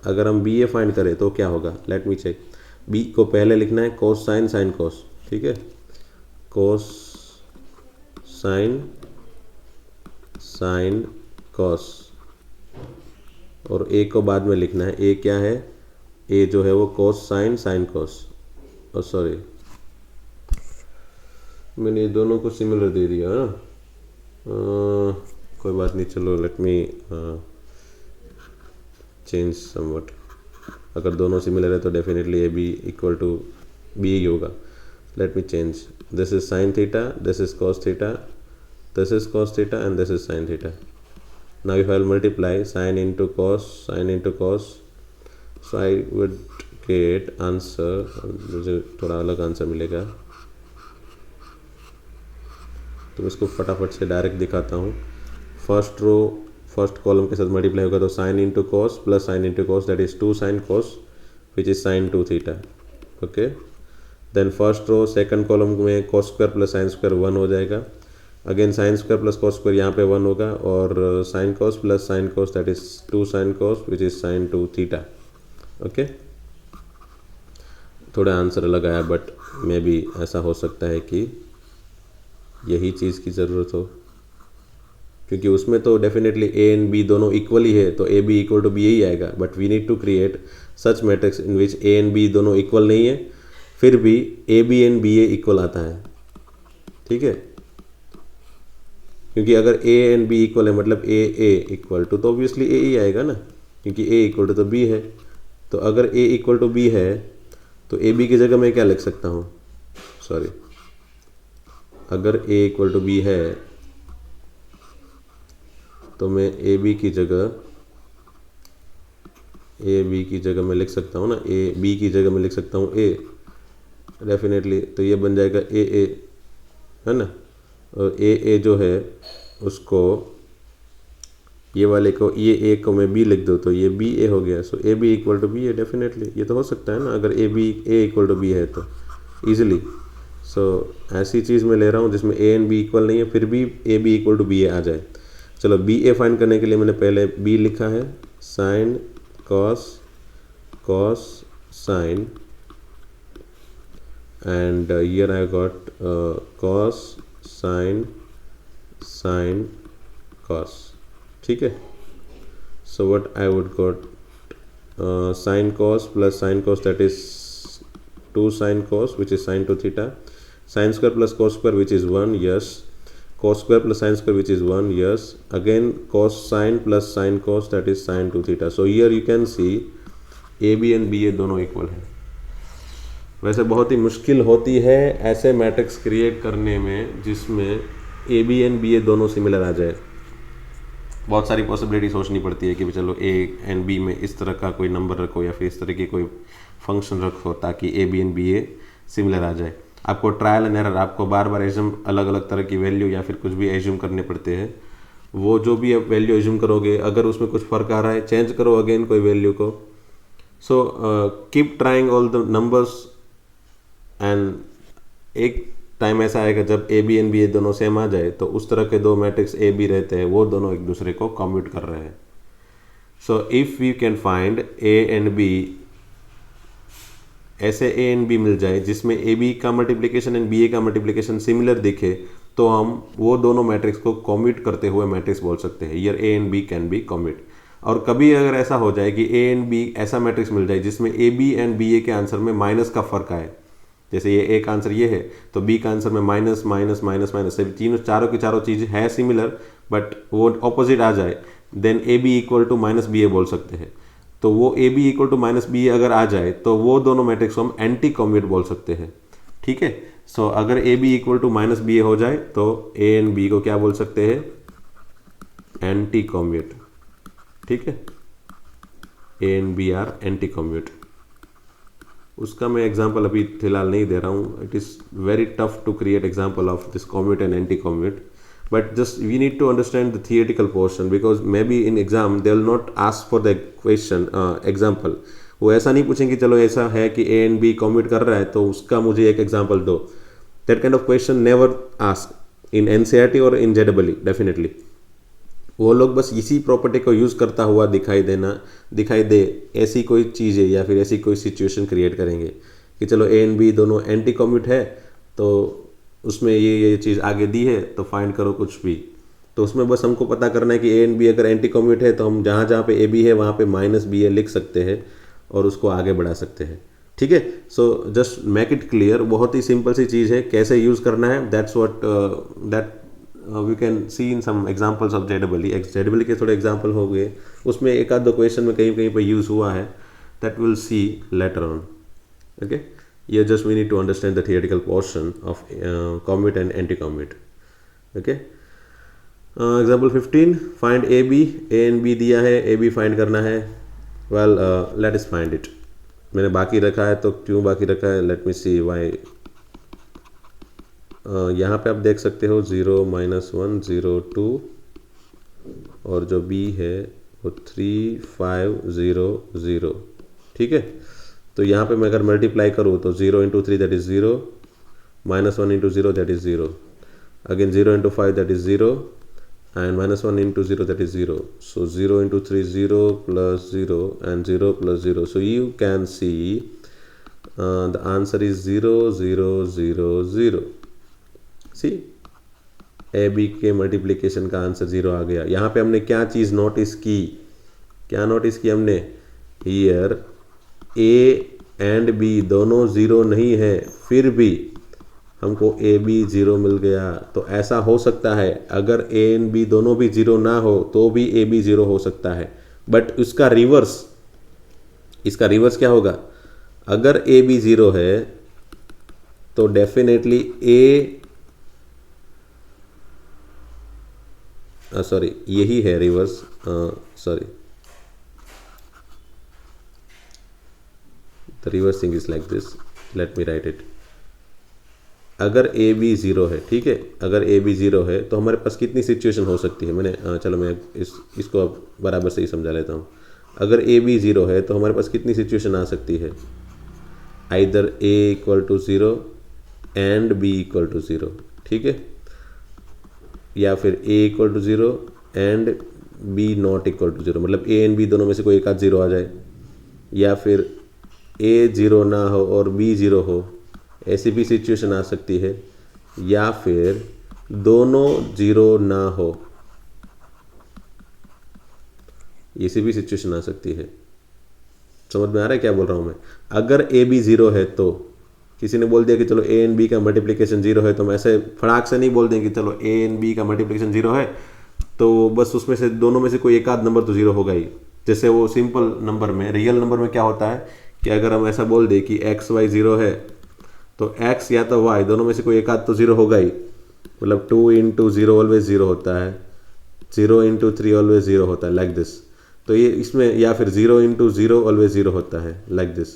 अगर हम बी ए फाइंड करें तो क्या होगा, लेट मी चेक। बी को पहले लिखना है कोस साइन साइन कोस, ठीक है, कोस साइन साइन कोस, और ए को बाद में लिखना है। ए क्या है, ए जो है वो कोस साइन साइन कोस, और सॉरी मैंने दोनों को सिमिलर दे दिया है ना, कोई बात नहीं, चलो लेट मी चेंज समवट। अगर दोनों सिमिलर है तो definitely A B equal to B ही होगा। Let me change, this is sine theta, this is cos theta, this is cos theta, and this is sin theta. Now if I will multiply sin into cos, so I would get answer, मुझे थोड़ा अलग answer मिलेगा, तो इसको फटाफट से direct दिखाता हूँ। फर्स्ट रो फर्स्ट कॉलम के साथ मल्टीप्लाई होगा तो sine into cos plus sine into cos, that is 2 sine cos which is sine 2 theta. Okay, then first row second column में cos square plus sine square 1 हो जाएगा, again sine square plus cos square यहाँ पे 1 होगा, और sine cos plus sine cos, that is 2 sine cos which is sine 2 theta. Okay, थोड़ा answer अलग आया, बट मे बी ऐसा हो सकता है कि यही चीज़ की ज़रूरत हो, क्योंकि उसमें तो डेफिनेटली ए एंड बी दोनों इक्वल ही है, तो A B equal to B ही आएगा। But we need to create such matrix in which A and B दोनों इक्वल नहीं है, फिर भी A B and B A equal आता है, ठीक है, क्योंकि अगर ए एंड बी इक्वल है मतलब ए ए इक्वल टू, तो ऑब्वियसली ए ही आएगा ना, क्योंकि ए इक्वल टू तो बी है। तो अगर ए इक्वल टू बी है तो ए बी की जगह मैं क्या लिख सकता हूँ, सॉरी, अगर ए इक्वल टू बी है तो मैं ए बी की जगह मैं लिख सकता हूँ ना, ए बी की जगह मैं लिख सकता हूँ ए, डेफिनेटली। तो ये बन जाएगा ए ए, है ना, और ए ए जो है उसको, ये वाले को, ये ए को मैं बी लिख दूँ तो ये बी ए हो गया। So A B equal to B है, डेफिनेटली ये तो हो सकता है ना, अगर ए इक्वल टू बी है तो ईजिली। सो ऐसी चीज़ मैं ले रहा हूँ जिसमें ए एंड बी इक्वल नहीं है, फिर भी A B equal to B A आ जाए। चलो बी ए फाइंड करने के लिए मैंने पहले बी लिखा है, sine cos sine, and here I got cos sine cos, ठीक है। So what I would got, sign cos plus sine cos, that is 2 sin cos which is sin to theta, sin square plus cos square which is 1, yes, cos square plus sin square which is 1, yes, again cos sin plus sin cos, that is sin to theta. So here you can see a b and b a दोनों equal है। वैसे बहुत ही मुश्किल होती है ऐसे matrix create करने में जिसमें A B and B A दोनों सिमिलर आ जाए। बहुत सारी पॉसिबिलिटी सोचनी पड़ती है कि चलो ए एंड बी में इस तरह का कोई नंबर रखो या फिर इस तरह की कोई फंक्शन रखो ताकि A B and B A similar आ जाए। आपको ट्रायल एंड एरर, आपको बार बार एज्यूम, अलग अलग तरह की वैल्यू या फिर कुछ भी एज्यूम करने पड़ते हैं। वो जो भी आप वैल्यू एज्यूम करोगे, अगर उसमें कुछ फ़र्क आ रहा है चेंज करो अगेन कोई वैल्यू को। So keep trying all the numbers, and एक टाइम ऐसा आएगा जब ए बी एंड बी ए दोनों सेम आ जाए, तो उस तरह के दो मैट्रिक्स ए बी रहते हैं वो दोनों एक दूसरे को कम्यूट कर रहे हैं। So if you can find A and B, ऐसे ए एंड बी मिल जाए जिसमें ए बी का मल्टीप्लिकेशन एंड बी ए का मल्टीप्लिकेशन सिमिलर दिखे, तो हम वो दोनों मैट्रिक्स को कम्यूट करते हुए मैट्रिक्स बोल सकते हैं। Here A and B can be commute. और कभी अगर ऐसा हो जाए कि ए एंड बी ऐसा मैट्रिक्स मिल जाए जिसमें A B and B A के आंसर में माइनस का फर्क आए, जैसे ये ए का आंसर ये है तो बी का आंसर में माइनस माइनस माइनस माइनस, तीनों चारों की चारों चीज़ है सिमिलर बट वो ऑपोजिट आ जाए, then A B equal to minus B A बोल सकते हैं। तो वो A B equal to minus B A अगर आ जाए तो वो दोनों मैट्रिक्स को हम एंटी कम्यूट बोल सकते हैं, ठीक है। सो अगर A B equal to minus B A हो जाए तो ए एंड बी को क्या बोल सकते हैं, एंटी कम्यूट, ठीक है। A and B are anti commute. उसका मैं एग्जांपल अभी फिलहाल नहीं दे रहा हूँ, it is very tough to create example of this commute and anti commute, but just we need to understand the theoretical portion because maybe in exam they will not ask for the question example। वो ऐसा नहीं पूछेंगे चलो ऐसा है कि A and B commute कर रहा है तो उसका मुझे एक एग्जांपल दो। That kind of question never ask in NCERT और इन जेडबलई डेफिनेटली। वो लोग बस इसी प्रॉपर्टी को यूज़ करता हुआ दिखाई दे ऐसी कोई चीज़ें या फिर ऐसी कोई सिचुएशन क्रिएट करेंगे कि चलो ए एंड बी दोनों एंटी कम्यूट है तो उसमें ये चीज़ आगे दी है तो फाइंड करो कुछ भी। तो उसमें बस हमको पता करना है कि ए एंड बी अगर एंटी कम्यूट है तो हम जहाँ जहाँ पे ए बी है वहाँ पे माइनस बी ए लिख सकते हैं और उसको आगे बढ़ा सकते हैं, ठीक है। So just make it clear, बहुत ही सिंपल सी चीज़ है, कैसे यूज़ करना है that's what that we can see in some examples of जेडबलई के थोड़े एग्जाम्पल हो गए, उसमें एक आध दो क्वेश्चन में कहीं कहीं पर यूज़ हुआ है, that will see later on, okay. Here just we need to understand the theoretical portion of commute and anti-commute, okay। Example 15, find AB, A and B दिया है, AB find करना है। Well, let us find it। मैंने बाकी रखा है तो क्यों बाकी रखा है, let me see why। यहाँ पे आप देख सकते हो 0 -1 0 2 और जो B है वो 3 5 0 0, ठीक है। तो यहाँ पे मैं अगर मल्टीप्लाई करूँ तो 0 × 3 that is 0, -1 × 0 that is 0, again 0 × 5 that is 0 and -1 × 0 that is 0। So 0 × 3 0 + 0 and 0 + 0। So you can see the answer is 0 0 0 0। See A B के मल्टीप्लिकेशन का आंसर 0 आ गया। यहाँ पे हमने क्या चीज़ नोटिस की, हमने हियर ए एंड बी दोनों ज़ीरो नहीं है, फिर भी हमको ए बी ज़ीरो मिल गया। तो ऐसा हो सकता है अगर ए एंड बी दोनों भी ज़ीरो ना हो तो भी ए बी ज़ीरो हो सकता है। बट इसका रिवर्स क्या होगा? अगर ए बी ज़ीरो है तो डेफिनेटली सॉरी यही है reverse, sorry the reverse thing is like this, let me right it. अगर ए बी ज़ीरो है, ठीक है, अगर ए बी ज़ीरो है तो हमारे पास कितनी सिचुएशन हो सकती है? चलो मैं इसको अब बराबर से ही समझा लेता हूँ। अगर ए बी ज़ीरो है तो हमारे पास कितनी सिचुएशन आ सकती है? Either A equal to zero and B equal to zero, ठीक है, या फिर A equal to zero and B not equal to zero, मतलब ए एंड बी दोनों में से कोई एक आध ज़ीरो आ जाए, या फिर ए ज़ीरो ना हो और बी ज़ीरो हो, ऐसी भी सिचुएशन आ सकती है, या फिर दोनों ज़ीरो ना हो, ऐसी भी सिचुएशन आ सकती है। समझ में आ रहा है क्या बोल रहा हूँ मैं? अगर ए बी ज़ीरो है तो किसी ने बोल दिया कि चलो ए एंड बी का मल्टीप्लिकेशन ज़ीरो है, तो हम ऐसे फटाक से नहीं बोल देंगे कि चलो ए एंड बी का मल्टीप्लिकेशन ज़ीरो है तो बस उसमें से दोनों में से कोई एक आध नंबर तो ज़ीरो होगा ही। जैसे वो सिंपल नंबर में, रियल नंबर में क्या होता है कि अगर हम ऐसा बोल दें कि एक्स वाई ज़ीरो है तो एक्स या तो वाई दोनों में से कोई एक आध तो ज़ीरो होगा ही। मतलब 2 इंटू ज़ीरो ऑलवेज ज़ीरो होता है, 0 इंटू 3 ऑलवेज ज़ीरो होता है, लाइक दिस। तो ये इसमें, या फिर 0 इंटू ज़ीरो ऑलवेज ज़ीरो होता है, लाइक दिस,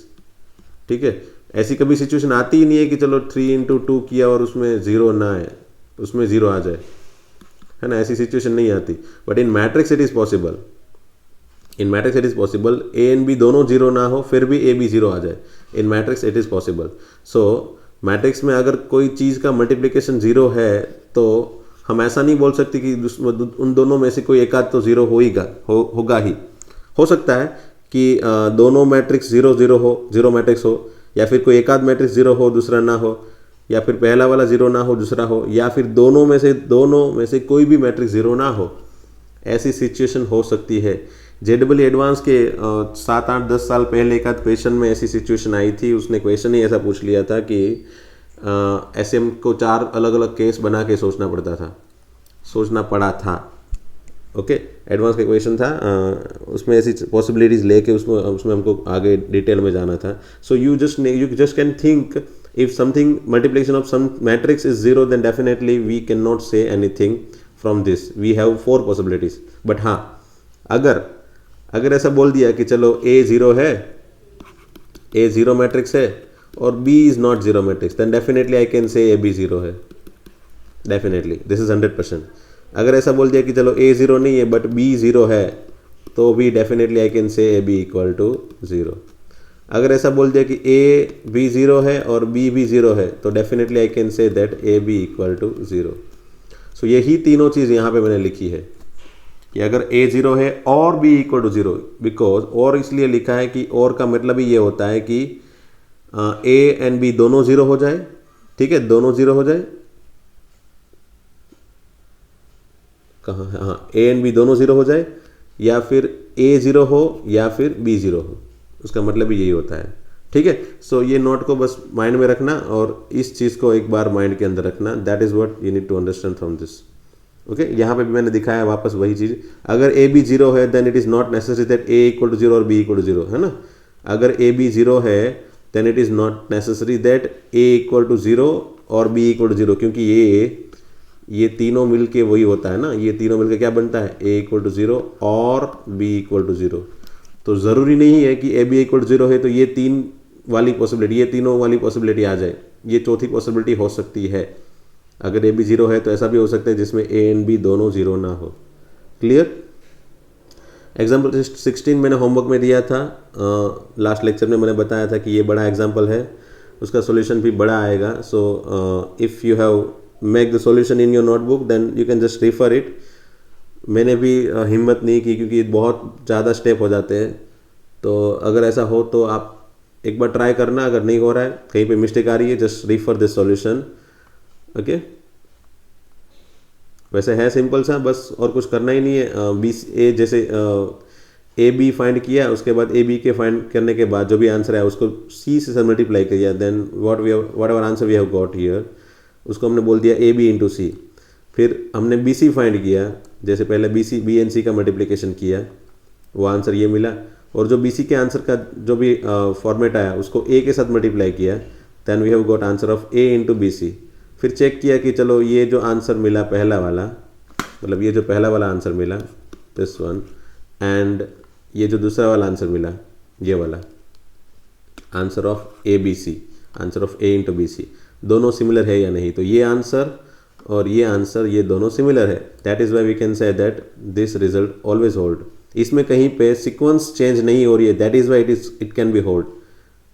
ठीक है। ऐसी कभी सिचुएशन आती ही नहीं है कि चलो 3 इंटू 2 किया और उसमें ज़ीरो ना आए, उसमें ज़ीरो आ जाए, है ना, ऐसी सिचुएशन नहीं आती। But in matrix it is possible, in matrix it is possible A and B दोनों जीरो ना हो फिर भी ए बी जीरो आ जाए, in matrix it is possible. So matrix में अगर कोई चीज़ का मल्टीप्लिकेशन जीरो है तो हम ऐसा नहीं बोल सकते कि उन दोनों में से कोई एक आध तो जीरो होगा ही। हो सकता है कि दोनों मैट्रिक्स जीरो जीरो हो, जीरो मैट्रिक्स हो, या फिर कोई एक आध मैट्रिक्स जीरो हो दूसरा ना हो, या फिर पहला वाला जीरो ना हो दूसरा हो, या फिर दोनों में से कोई भी मैट्रिक्स जीरो ना हो, ऐसी सिचुएशन हो सकती है। जेडब्ल्यू एडवांस के 7-8-10 साल पहले एक आध क्वेश्चन में ऐसी सिचुएशन आई थी। उसने क्वेश्चन ही ऐसा पूछ लिया था कि ऐसे हमको 4 अलग अलग केस बना के सोचना पड़ा था। ओके, एडवांस का क्वेश्चन था, उसमें ऐसी पॉसिबिलिटीज़ लेके उसमें हमको आगे डिटेल में जाना था। So you just can think if something multiplication of some matrix is zero then definitely we cannot say anything from this, we have 4 possibilities। but हाँ, अगर ऐसा बोल दिया कि चलो a जीरो है, a जीरो मैट्रिक्स है और b is not zero matrix, then definitely I can say a b zero है, definitely this is 100%। अगर ऐसा बोल दिया कि चलो a जीरो नहीं है बट b जीरो है तो भी definitely I can say a b equal to zero. अगर ऐसा बोल दिया कि ए बी ज़ीरो है और बी भी ज़ीरो है तो definitely I can say that A B equal to zero. So यही तीनों चीज़ यहाँ पे मैंने लिखी है कि अगर ए ज़ीरो है और B equal to zero, because और इसलिए लिखा है कि और का मतलब ही ये होता है कि ए एंड बी दोनों ज़ीरो हो जाए, ठीक है, दोनों ज़ीरो हो जाए। कहाँ है? हाँ, ए एंड बी दोनों ज़ीरो हो जाए, या फिर ए ज़ीरो हो या फिर बी ज़ीरो हो, उसका मतलब भी यही होता है, ठीक है। सो ये नोट को बस माइंड में रखना और इस चीज़ को एक बार माइंड के अंदर रखना, that is what you need to understand from this. Okay, यहाँ पे भी मैंने दिखाया वापस वही चीज़। अगर ए बी जीरो है then it is not necessary that A equal to zero और बी इक्वल टू जीरो, है ना। अगर ए बी जीरो है then it is not necessary that A equal to zero और बी इक्वल टू जीरो, क्योंकि ये तीनों मिलके वही होता है ना, ये तीनों मिलके क्या बनता है, ए इक्वल टू जीरो और बी इक्वल टू जीरो। तो ज़रूरी नहीं है कि A B equal to zero है तो ये तीनों वाली पॉसिबिलिटी आ जाए, ये चौथी पॉसिबिलिटी हो सकती है। अगर ए बी जीरो है तो ऐसा भी हो सकता है जिसमें ए एंड बी दोनों जीरो ना हो। क्लियर? एग्जाम्पल 16 मैंने होमवर्क में दिया था, लास्ट लेक्चर में मैंने बताया था कि ये बड़ा एग्जाम्पल है, उसका सॉल्यूशन भी बड़ा आएगा। So if you have make the solution in your notebook then you can just refer it. मैंने भी हिम्मत नहीं की क्योंकि बहुत ज़्यादा स्टेप हो जाते हैं, तो अगर ऐसा हो तो आप एक बार ट्राई करना। अगर नहीं हो रहा है, कहीं पे मिस्टेक आ रही है, just refer this solution. Okay, वैसे है सिंपल सा, बस और कुछ करना ही नहीं है। 20 ए जैसे ए बी फाइंड किया, उसके बाद ए बी के फाइंड करने के बाद जो भी आंसर है उसको सी से मल्टीप्लाई किया, then whatever answer we have got here उसको हमने बोल दिया ए बी इंटू सी। फिर हमने बी सी फाइंड किया, जैसे पहले बी एंड सी का मल्टीप्लिकेशन किया, वो आंसर ये मिला। और जो बी सी के आंसर का जो भी फॉर्मेट आया उसको ए के साथ मल्टीप्लाई किया, then we have got answer of A into B C. फिर चेक किया कि चलो ये जो आंसर मिला पहला वाला, मतलब ये जो पहला वाला आंसर मिला दिस वन, एंड ये जो दूसरा वाला आंसर मिला ये वाला, answer of A B C, answer of A into B C, दोनों सिमिलर है या नहीं। तो ये आंसर और ये आंसर ये दोनों सिमिलर है, that is why we can say that this result always hold. इसमें कहीं पे सीक्वेंस चेंज नहीं हो रही है, that is why it can be hold.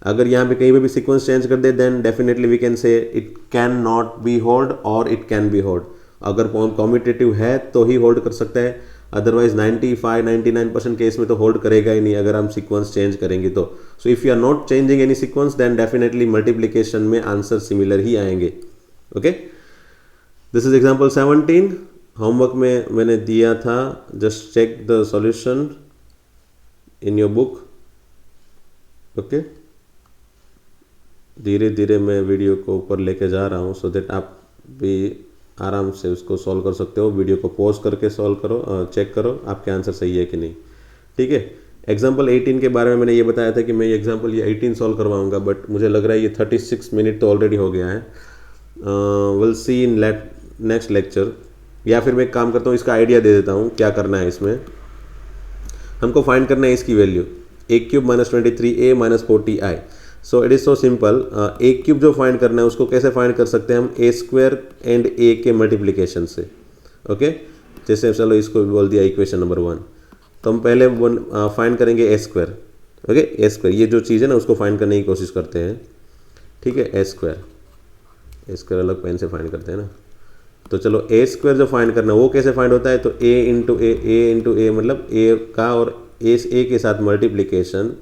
अगर यहाँ पे कहीं पे भी सीक्वेंस चेंज कर दे then definitely we can say it can not be hold और इट कैन बी होल्ड। अगर कॉम्पिटेटिव है तो ही होल्ड कर सकता है, अदरवाइज 95-99% केस में तो होल्ड करेगा ही नहीं अगर हम सीक्वेंस चेंज करेंगे तो। So if you are not changing any sequence then definitely multiplication में आंसर सिमिलर ही आएंगे। Okay, this is example 17। Homework में मैंने दिया था, just check the solution in your book. Okay, धीरे धीरे मैं वीडियो को ऊपर लेके जा रहा हूँ सो दैट आप भी आराम से उसको सॉल्व कर सकते हो। वीडियो को पॉज करके सॉल्व करो, चेक करो आपके आंसर सही है कि नहीं। ठीक है, एग्जाम्पल 18 के बारे में मैंने ये बताया था कि मैं ये एग्जाम्पल ये 18 सॉल्व करवाऊंगा, बट मुझे लग रहा है ये 36 मिनट तो ऑलरेडी हो गया है। Will see in next lecture, या फिर मैं एक काम करता हूँ, इसका आइडिया दे देता हूँ क्या करना है। इसमें हमको फाइंड करना है इसकी value a cube minus 23a minus 40i। So it is so simple. a cube जो फाइंड करना है उसको कैसे फाइंड कर सकते हैं हम, a स्क्वायर एंड a के मल्टीप्लिकेशन से। ओके, जैसे चलो इसको बोल दिया इक्वेशन नंबर 1, तो हम पहले फाइंड करेंगे a square. Okay, a square ये जो चीज़ है ना उसको फाइंड करने की कोशिश करते हैं। ठीक है, a स्क्वायर अलग पेन से फाइंड करते हैं ना। तो चलो a स्क्वायर जो फाइंड करना है वो कैसे फाइंड होता है, तो a इंटू ए मतलब a का और a के साथ मल्टीप्लिकेशन।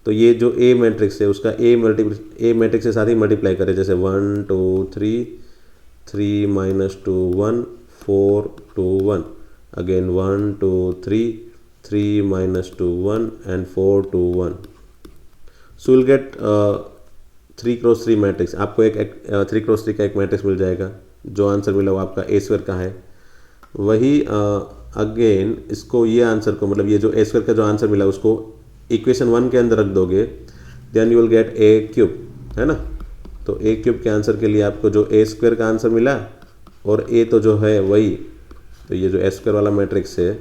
तो ये जो a मैट्रिक्स है उसका a मैट्रिक्स के साथ ही मल्टीप्लाई करें, जैसे 1 2 3 3 minus 2 1 4 2 1, again 1 2 3 3 minus 2 1 and 4 2 1। So will get 3x3 matrix. आपको एक 3x3 का एक मैट्रिक्स मिल जाएगा। जो आंसर मिला वो आपका a स्क्वायर का है। वही अगेन इसको ये आंसर को मतलब ये जो a स्क्वायर का जो आंसर मिला उसको इक्वेशन 1 के अंदर रख दोगे, then you will get a cube, है ना। तो a क्यूब के आंसर के लिए आपको जो a स्क्वायर का आंसर मिला और a तो जो है वही, तो ये जो a स्क्वायर वाला मैट्रिक्स है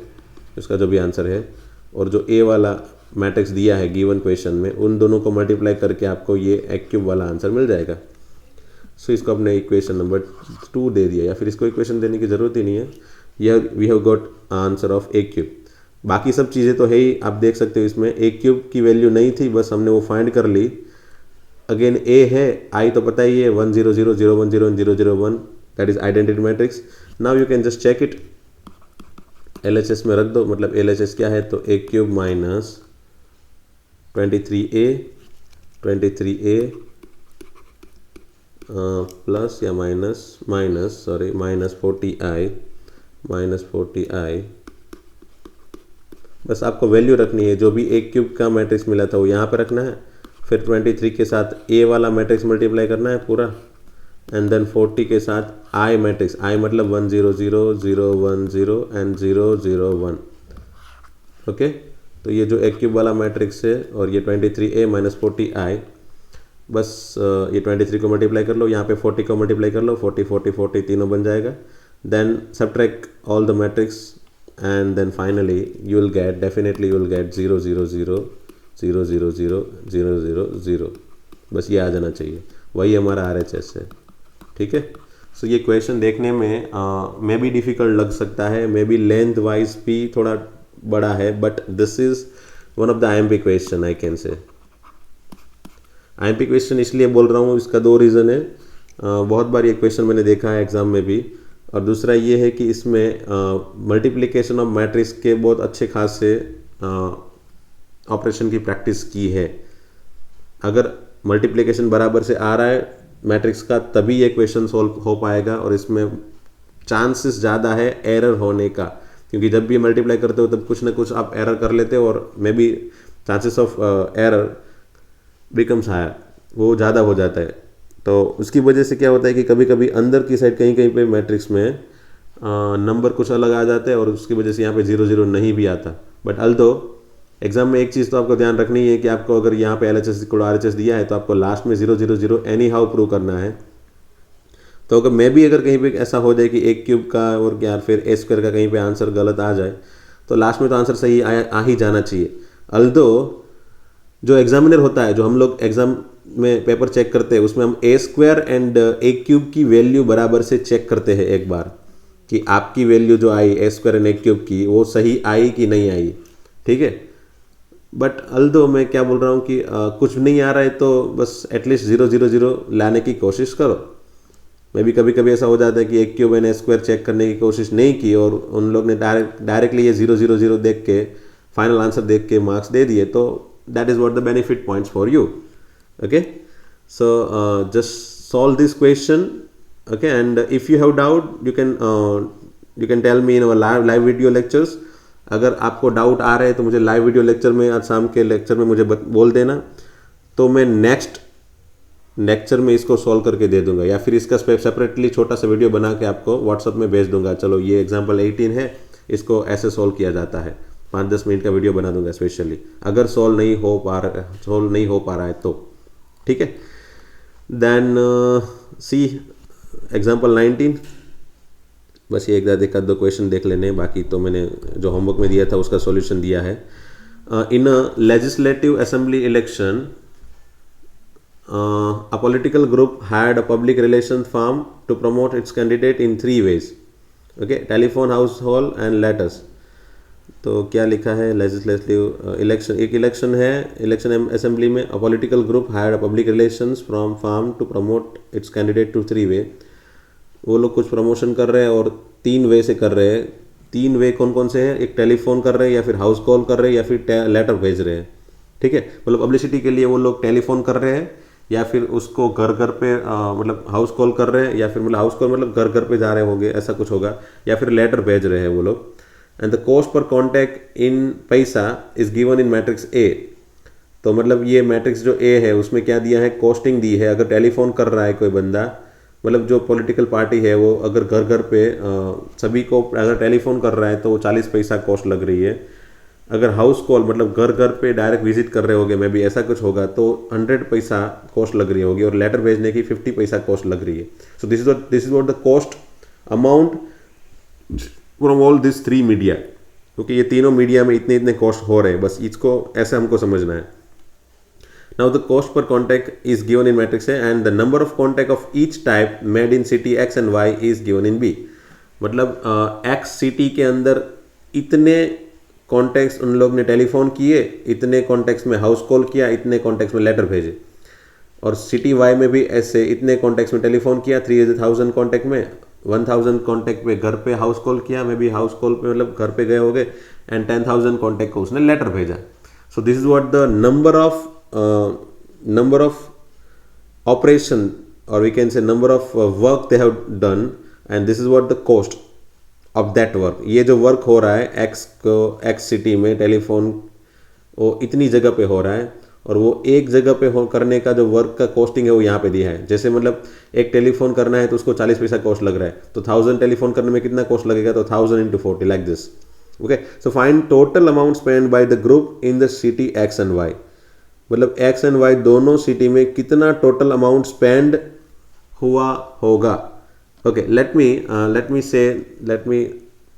उसका जो भी आंसर है और जो a वाला मैट्रिक्स दिया है गिवन क्वेश्चन में, उन दोनों को मल्टीप्लाई करके आपको ये a क्यूब वाला आंसर मिल जाएगा। सो इसको अपने इक्वेशन नंबर 2 दे दिया, या फिर इसको इक्वेशन देने की ज़रूरत ही नहीं है। यह we have got answer of a cube. बाकी सब चीज़ें तो है ही, आप देख सकते हो इसमें a क्यूब की वैल्यू नहीं थी, बस हमने वो फाइंड कर ली। अगेन a है, i तो पता ही है 1 0 0 0 1 0 0 0 1, that is identity matrix. Now you can just check it, LHS में रख दो, मतलब LHS क्या है, तो a cube minus 23a plus या माइनस 40i बस आपको वैल्यू रखनी है। जो भी a क्यूब का मैट्रिक्स मिला था वो यहाँ पे रखना है, फिर 23 के साथ a वाला मैट्रिक्स मल्टीप्लाई करना है पूरा, एंड देन 40 के साथ i मैट्रिक्स, i मतलब 1 0 0 0 1 0 एंड 0 0 1। ओके, तो ये जो a क्यूब वाला मैट्रिक्स है और ये 23a माइनस 40i, बस ये 23 को मल्टीप्लाई कर लो, यहाँ पे 40 को मल्टीप्लाई कर लो, 40 40 40 तीनों बन जाएगा। Then subtract all the matrix and then finally you will get 0 0 0 0 0 0 0 0 0 0। बस ये आ जाना चाहिए, वही हमारा RHS है। ठीक है, सो ये क्वेश्चन देखने में मे बी डिफ़िकल्ट लग सकता है, मे बी लेंथ वाइज भी थोड़ा बड़ा है, but this is one of the IMP question I can से। IMP क्वेश्चन इसलिए बोल रहा हूँ, इसका 2 रीज़न है। बहुत बार ये क्वेश्चन मैंने देखा है एग्ज़ाम में भी, और दूसरा ये है कि इसमें मल्टीप्लिकेशन ऑफ मैट्रिक्स के बहुत अच्छे खास से ऑपरेशन की प्रैक्टिस की है। अगर मल्टीप्लिकेशन बराबर से आ रहा है मैट्रिक्स का तभी ये क्वेश्चन सॉल्व हो पाएगा, और इसमें चांसेस ज़्यादा है एरर होने का। क्योंकि जब भी मल्टीप्लाई करते हो तब कुछ ना कुछ आप एरर कर लेते हो और may be chances of error becomes higher, वो ज़्यादा हो जाता है। तो उसकी वजह से क्या होता है कि कभी कभी अंदर की साइड कहीं कहीं पे मैट्रिक्स में नंबर कुछ अलग आ जाते हैं और उसकी वजह से यहाँ पे 0 0 नहीं भी आता। बट अल्दो एग्जाम में एक चीज़ तो आपको ध्यान रखनी है कि आपको अगर यहाँ पे LHS को RHS दिया है तो आपको लास्ट में 0 0 0 एनी हाउ प्रूव करना है। तो अगर मैं भी अगर कहीं पे ऐसा हो जाए कि एक क्यूब का और या फिर ए स्क्वायर का कहीं पे आंसर गलत आ जाए तो लास्ट में तो आंसर सही आ ही जाना चाहिए। अल्दो जो एग्जामिनर होता है, जो हम लोग एग्जाम में पेपर चेक करते हैं, उसमें हम ए स्क्वायर एंड ए क्यूब की वैल्यू बराबर से चेक करते हैं एक बार कि आपकी वैल्यू जो आई ए स्क्वायर एंड ए क्यूब की वो सही आई कि नहीं आई, ठीक है। बट अल्दो मैं क्या बोल रहा हूँ कि कुछ नहीं आ रहा है तो बस एटलीस्ट 0 0 0 लाने की कोशिश करो। मैं भी कभी कभी ऐसा हो जाता है कि एक cube and A square check करने की कोशिश नहीं की और उन लोग ने डायरेक्टली ये 0 0 0 देख के फाइनल आंसर देख के मार्क्स दे दिए। तो that is what the benefit points for you. Okay, so just solve this question, okay, and if you have doubt you can tell me in our live video lectures. अगर आपको doubt आ रहे हैं तो मुझे live video lecture में, आज शाम के लेक्चर में मुझे बोल देना, तो मैं नेक्स्ट लेक्चर में इसको सॉल्व करके दे दूंगा या फिर इसका सेपरेटली छोटा सा वीडियो बना के आपको व्हाट्सअप में भेज दूंगा। चलो ये एग्जाम्पल 18 है, इसको ऐसे सॉल्व किया जाता है, 5-10 मिनट का वीडियो बना दूंगा स्पेशली, अगर सॉल्व नहीं हो पा रहा है तो, ठीक है। देन सी एग्जाम्पल 19, बस ये एक आध दो क्वेश्चन देख लेने, बाकी तो मैंने जो होमवर्क में दिया था उसका सॉल्यूशन दिया है। In a legislative assembly election a political group had a public relations firm to promote its candidate in 3 ways, okay, telephone, household and letters। तो क्या लिखा है, लेजिस्लेटिव इलेक्शन, एक इलेक्शन है, इलेक्शन असेंबली में a political group had a public relations firm to promote its candidate to 3 way। वो लोग कुछ प्रमोशन कर रहे हैं और 3 वे से कर रहे हैं। 3 वे कौन कौन से हैं, एक टेलीफोन कर रहे हैं या फिर हाउस कॉल कर रहे हैं या फिर लेटर भेज रहे हैं, ठीक है। मतलब पब्लिसिटी के लिए वो लोग टेलीफोन कर रहे हैं या फिर उसको घर घर पे मतलब हाउस कॉल कर रहे हैं या फिर मतलब हाउस कॉल मतलब घर घर पे जा रहे होंगे, ऐसा कुछ होगा, या फिर लेटर भेज रहे हैं वो लोग। And the cost per contact in paisa is given in matrix A. तो मतलब ये मैट्रिक्स जो ए है उसमें क्या दिया है, कॉस्टिंग दी है। अगर टेलीफोन कर रहा है कोई बंदा, मतलब जो पॉलिटिकल पार्टी है वो अगर घर घर पे सभी को अगर टेलीफोन कर रहा है तो वो 40 पैसा कॉस्ट लग रही है। अगर हाउस कॉल मतलब घर घर पे डायरेक्ट विजिट कर रहे होंगे, मे भी ऐसा कुछ होगा, तो 100 पैसा कॉस्ट लग रही होगी और लेटर भेजने की 50 पैसा कॉस्ट लग रही है। So this is what the cost amount from all this 3 media, क्योंकि ये तीनों मीडिया में इतने इतने कॉस्ट हो रहे हैं, बस इसको ऐसे हमको समझना है। Now the cost per contact is given in matrix है and the number of contact of each type made in city X and Y is given in B. मतलब एक्स सिटी के अंदर इतने कॉन्टैक्ट्स उन लोग ने टेलीफोन किए, इतने कॉन्टैक्ट्स में हाउस कॉल किया, इतने कॉन्टैक्ट्स में लेटर भेजे। और सिटी वाई में भी ऐसे इतने कॉन्टैक्ट्स में टेलीफोन किया, 3000 कॉन्टैक्ट में, 1000 कॉन्टैक्ट पे घर पे हाउस कॉल किया, मे भी हाउस कॉल पे मतलब घर पे गए हो गए, एंड 10,000 कॉन्टैक्ट को उसने लेटर भेजा। So this is what the number of operation और we can say number of work they have done and this is what the cost of that work. ये जो वर्क हो रहा है एक्स सिटी में टेलीफोन, वो इतनी जगह पे हो रहा है और वो एक जगह पे करने का जो वर्क का कॉस्टिंग है वो यहाँ पे दिया है। जैसे मतलब एक टेलीफोन करना है तो उसको 40 पैसा कॉस्ट लग रहा है, तो 1000 टेलीफोन करने में कितना कॉस्ट लगेगा, तो 1000 into 40 लाइक दिस। Okay, so find total amount spend by the group in the city X and Y. मतलब एक्स एंड वाई दोनों सिटी में कितना टोटल अमाउंट स्पेंड हुआ होगा। Okay, let me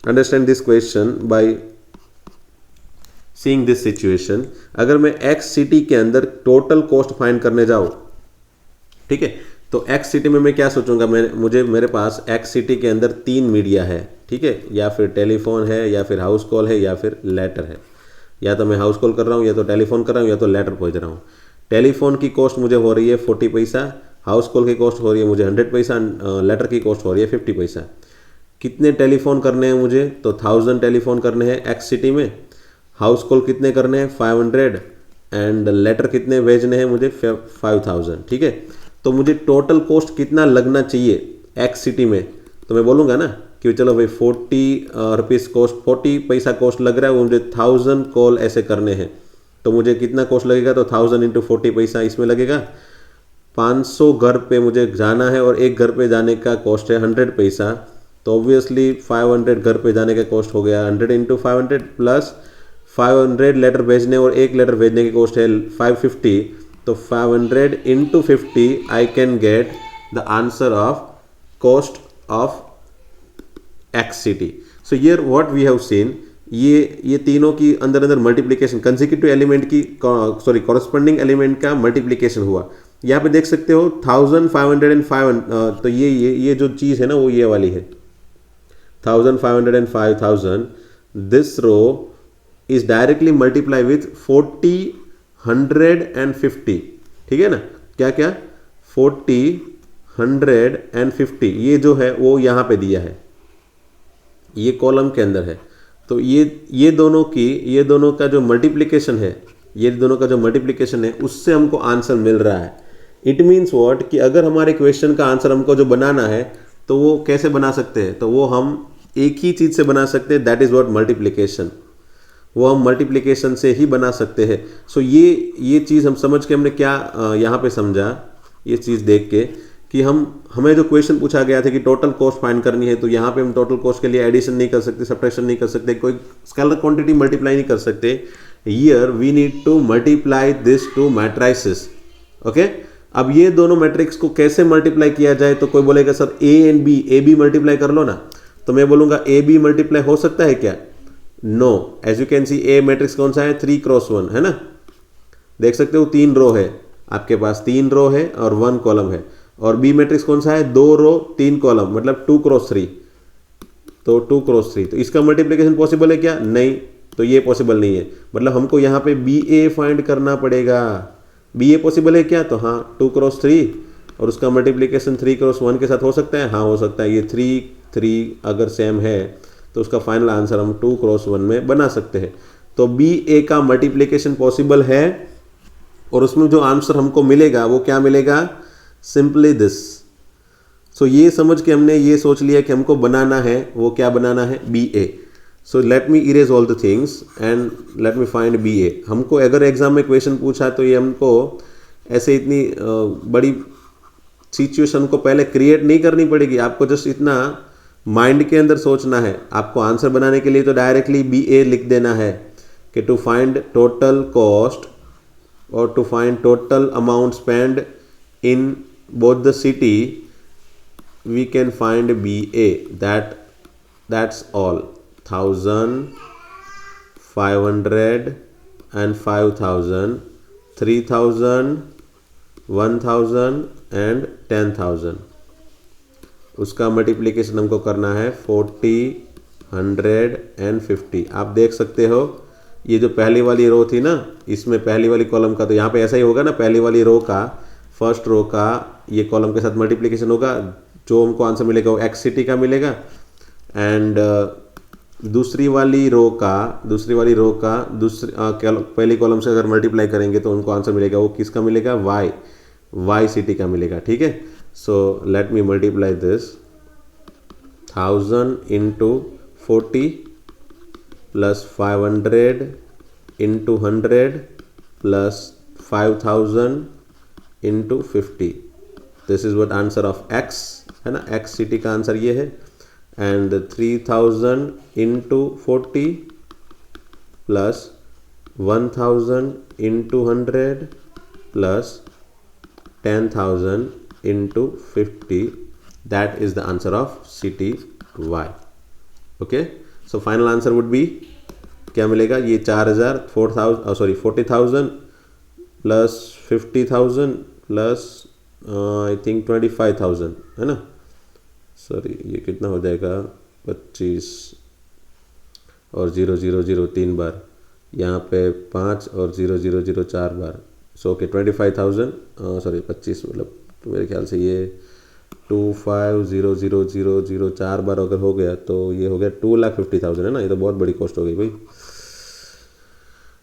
understand this question by seeing this situation। अगर मैं X city के अंदर टोटल कॉस्ट फाइंड करने जाऊँ, ठीक है, तो X सिटी में मैं क्या सोचूंगा, मेरे पास X सिटी के अंदर 3 मीडिया है, ठीक है, या फिर टेलीफोन है या फिर हाउस कॉल है या फिर लेटर है। या तो मैं हाउस कॉल कर रहा हूँ या तो टेलीफोन कर रहा हूँ या तो लेटर भेज रहा हूँ। टेलीफोन की कॉस्ट मुझे हो रही है 40 पैसा, हाउस कॉल की कॉस्ट हो रही है मुझे 100 पैसा, लेटर की कॉस्ट हो रही है 50 पैसा। कितने टेलीफोन करने हैं मुझे, तो 1000 टेलीफोन करने हैं एक्स सिटी में। हाउस कॉल कितने करने हैं, 500, एंड लेटर कितने भेजने हैं मुझे, 5000, ठीक है। तो मुझे टोटल कॉस्ट कितना लगना चाहिए एक्स सिटी में, तो मैं बोलूँगा ना कि चलो भाई 40 रुपीज़ कॉस्ट, 40 पैसा कॉस्ट लग रहा है, वो मुझे 1000 कॉल ऐसे करने हैं, तो मुझे कितना कॉस्ट लगेगा, तो 1000 इंटू 40 पैसा इसमें लगेगा। 500 घर पे मुझे जाना है और एक घर पे जाने का कॉस्ट है 100 पैसा, तो ऑब्वियसली 500 घर पे जाने का कॉस्ट हो गया 100 इंटू 500 प्लस 500 लेटर भेजने और एक लेटर भेजने की कॉस्ट है 550, तो 500 into 50 I can get the answer of cost of X city. So here what we have seen, ये तीनों की अंदर अंदर मल्टीप्लिकेशन, कंसेक्यूटिव एलिमेंट की सॉरी कॉरस्पॉन्डिंग एलिमेंट का मल्टीप्लिकेशन हुआ। यहाँ पे देख सकते हो 1505, तो ये जो चीज़ है ना वो ये वाली है 1500 and 5000, this row is directly multiply with 40, 100 and 50, ठीक है ना, क्या क्या 40, 100 and 50, ये जो है वो यहाँ पे दिया है, ये कॉलम के अंदर है। तो ये दोनों का जो मल्टीप्लिकेशन है, ये दोनों का जो मल्टीप्लिकेशन है उससे हमको आंसर मिल रहा है। इट मीन्स व्हाट, कि अगर हमारे क्वेश्चन का आंसर हमको जो बनाना है तो वो कैसे बना सकते हैं, तो वो हम एक ही चीज़ से बना सकते हैं, दैट इज़ व्हाट मल्टीप्लिकेशन, वो हम मल्टीप्लिकेशन से ही बना सकते हैं। सो ये चीज़ हम समझ के हमने क्या यहाँ पे समझा, ये चीज़ देख के कि हमें जो क्वेश्चन पूछा गया था कि टोटल कॉस्ट फाइंड करनी है, तो यहाँ पे हम टोटल कॉस्ट के लिए एडिशन नहीं कर सकते, सब्ट्रैक्शन नहीं कर सकते, कोई स्केलर क्वांटिटी मल्टीप्लाई नहीं कर सकते। Here we need to multiply this two matrices. Okay, अब ये दोनों मैट्रिक्स को कैसे मल्टीप्लाई किया जाए, तो कोई बोलेगा sir A and B, A B multiply कर लो ना, तो मैं बोलूँगा ए बी मल्टीप्लाई हो सकता है क्या? No. As you can see A matrix कौन सा है, 3x1 है ना, देख सकते हो 3 रो है आपके पास, 3 रो है और 1 कॉलम है। और बी मैट्रिक्स कौन सा है, 2 रो 3 कॉलम, मतलब 2x3, तो 2x3, तो इसका मल्टीप्लिकेशन पॉसिबल है क्या? नहीं, तो ये पॉसिबल नहीं है, मतलब हमको यहाँ पे बी ए फाइंड करना पड़ेगा। बी ए पॉसिबल है क्या? तो हाँ 2x3, और उसका मल्टीप्लिकेशन 3x1 के साथ हो सकता है, हाँ हो सकता है। ये 3 अगर सेम है तो उसका फाइनल आंसर हम 2x1 में बना सकते हैं। तो बी ए का मल्टीप्लिकेशन पॉसिबल है, और उसमें जो आंसर हमको मिलेगा वो क्या मिलेगा, सिंपली दिस। सो ये समझ के हमने ये सोच लिया कि हमको बनाना है, वो क्या बनाना है, B A. So let me erase all the things and let me find B A. हमको अगर एग्जाम में क्वेश्चन पूछा तो ये हमको ऐसे इतनी बड़ी सिचुएशन को पहले क्रिएट नहीं करनी पड़ेगी, आपको जस्ट इतना माइंड के अंदर सोचना है। आपको आंसर बनाने के लिए तो डायरेक्टली बी ए लिख देना है कि टू फाइंड टोटल कॉस्ट और to find total amount spend in both the city, we can find BA, that's all, 1000, 500 and 5000, 3000, 1000 and 10000। उसका मल्टीप्लिकेशन हमको करना है 40, 100 and 50। आप देख सकते हो ये जो पहली वाली रो थी ना, इसमें पहली वाली कॉलम का, तो यहाँ पे ऐसा ही होगा ना, पहली वाली रो का, फर्स्ट रो का ये कॉलम के साथ मल्टीप्लिकेशन होगा, जो हमको आंसर मिलेगा वो एक्स सिटी का मिलेगा। एंड दूसरी वाली रो का पहली कॉलम से अगर मल्टीप्लाई करेंगे तो उनको आंसर मिलेगा वो किसका मिलेगा, वाई सिटी का मिलेगा। ठीक है, so let me multiply this 1000 into 40 plus 500 into 100 plus 5000 into 50। This is what answer of X है ना, एक्स सिटी का आंसर ये है। And 3000 into 40 plus 1000 into 100 plus 10000 into 50, that is the answer of city Y. Okay, so final answer would be क्या मिलेगा, ये 40,000 plus 50,000 plus I think 25,000 है ना, सॉरी ये कितना हो जाएगा, 25 और 000 3 बार, यहाँ पे 5 और 000 4 बार, सो ओके 25,000 सॉरी 25, मतलब तो मेरे ख्याल से ये 25,000 4 बार अगर हो गया तो ये हो गया 2,50,000 है ना, ये तो बहुत बड़ी कॉस्ट हो गई भाई।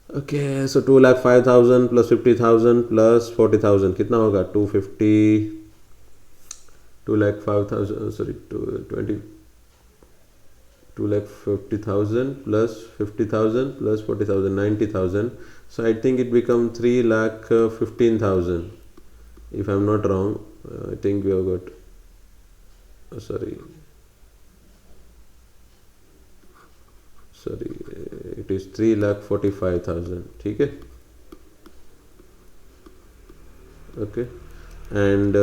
ओके, सो 2,05,000 प्लस 50,000 प्लस 40,000 कितना होगा, 2,05,000 sorry 20 2,50,000 plus 50,000 plus 40,000, 90,000. So I think it become 3,15,000. If I'm not wrong, I think we have got. Sorry, it is 3,45,000. ठीक है, okay. And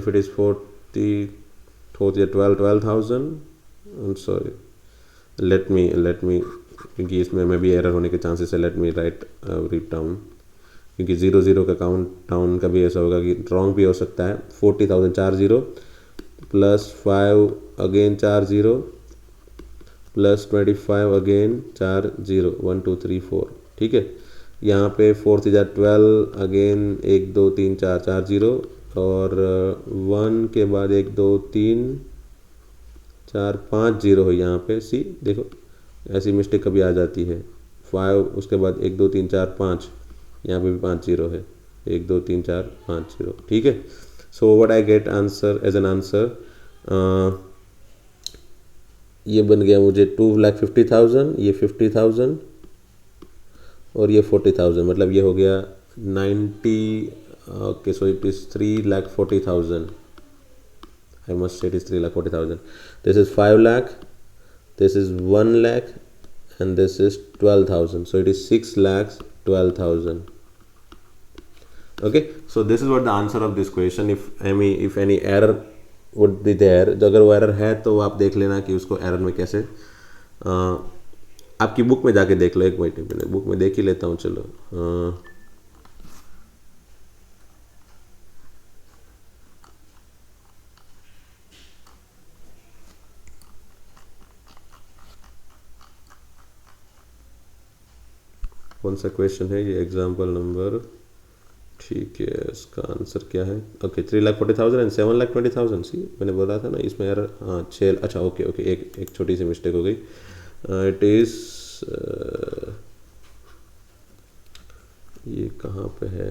if it is 12,000. I'm sorry. Let me क्योंकि इसमें में भी error होने के चांसेस है. Let me write down, क्योंकि 0 का काउंट डाउन का भी ऐसा होगा कि रॉन्ग भी हो सकता है. 40,000 4 0 प्लस 5 अगेन 4 0 प्लस 25 अगेन 4 0 1 2 3 4. ठीक है, यहाँ पे 4 12 अगेन 1 2 3 4 4 0 और 1 के बाद 1 2 3 4 5 0 है यहाँ पे. सी देखो, ऐसी मिस्टेक कभी आ जाती है. 5 उसके बाद 1 2 3 4 5, यहाँ पे भी 5 0 है. 1 2 3 4 5 0. ठीक है. So what I get answer as an answer, ये बन गया मुझे 2,50,000, ये 50,000 और ये 40,000. मतलब ये हो गया 90. Okay, so it is 3,40,000. I must say it is 3,40,000. This is 5 lakh, this is 1 lakh, and this is 12,000. So it is 6,12,000. Okay, so this is what the answer of this question. If any error would be there, तो अगर वो error है तो आप देख लेना कि उसको error में कैसे. आपकी बुक में जाके देख लो. एक मिनट, बुक में देख ही लेता हूँ. चलो, कौन सा क्वेश्चन है ये? Example number. ठीक है, इसका आंसर क्या है? Okay, 3,40,000 and 7,20,000. सी, मैंने बोला था ना इसमें एरर. हाँ 6. अच्छा, ओके, एक छोटी सी मिस्टेक हो गई. इट इज ये कहाँ पे है?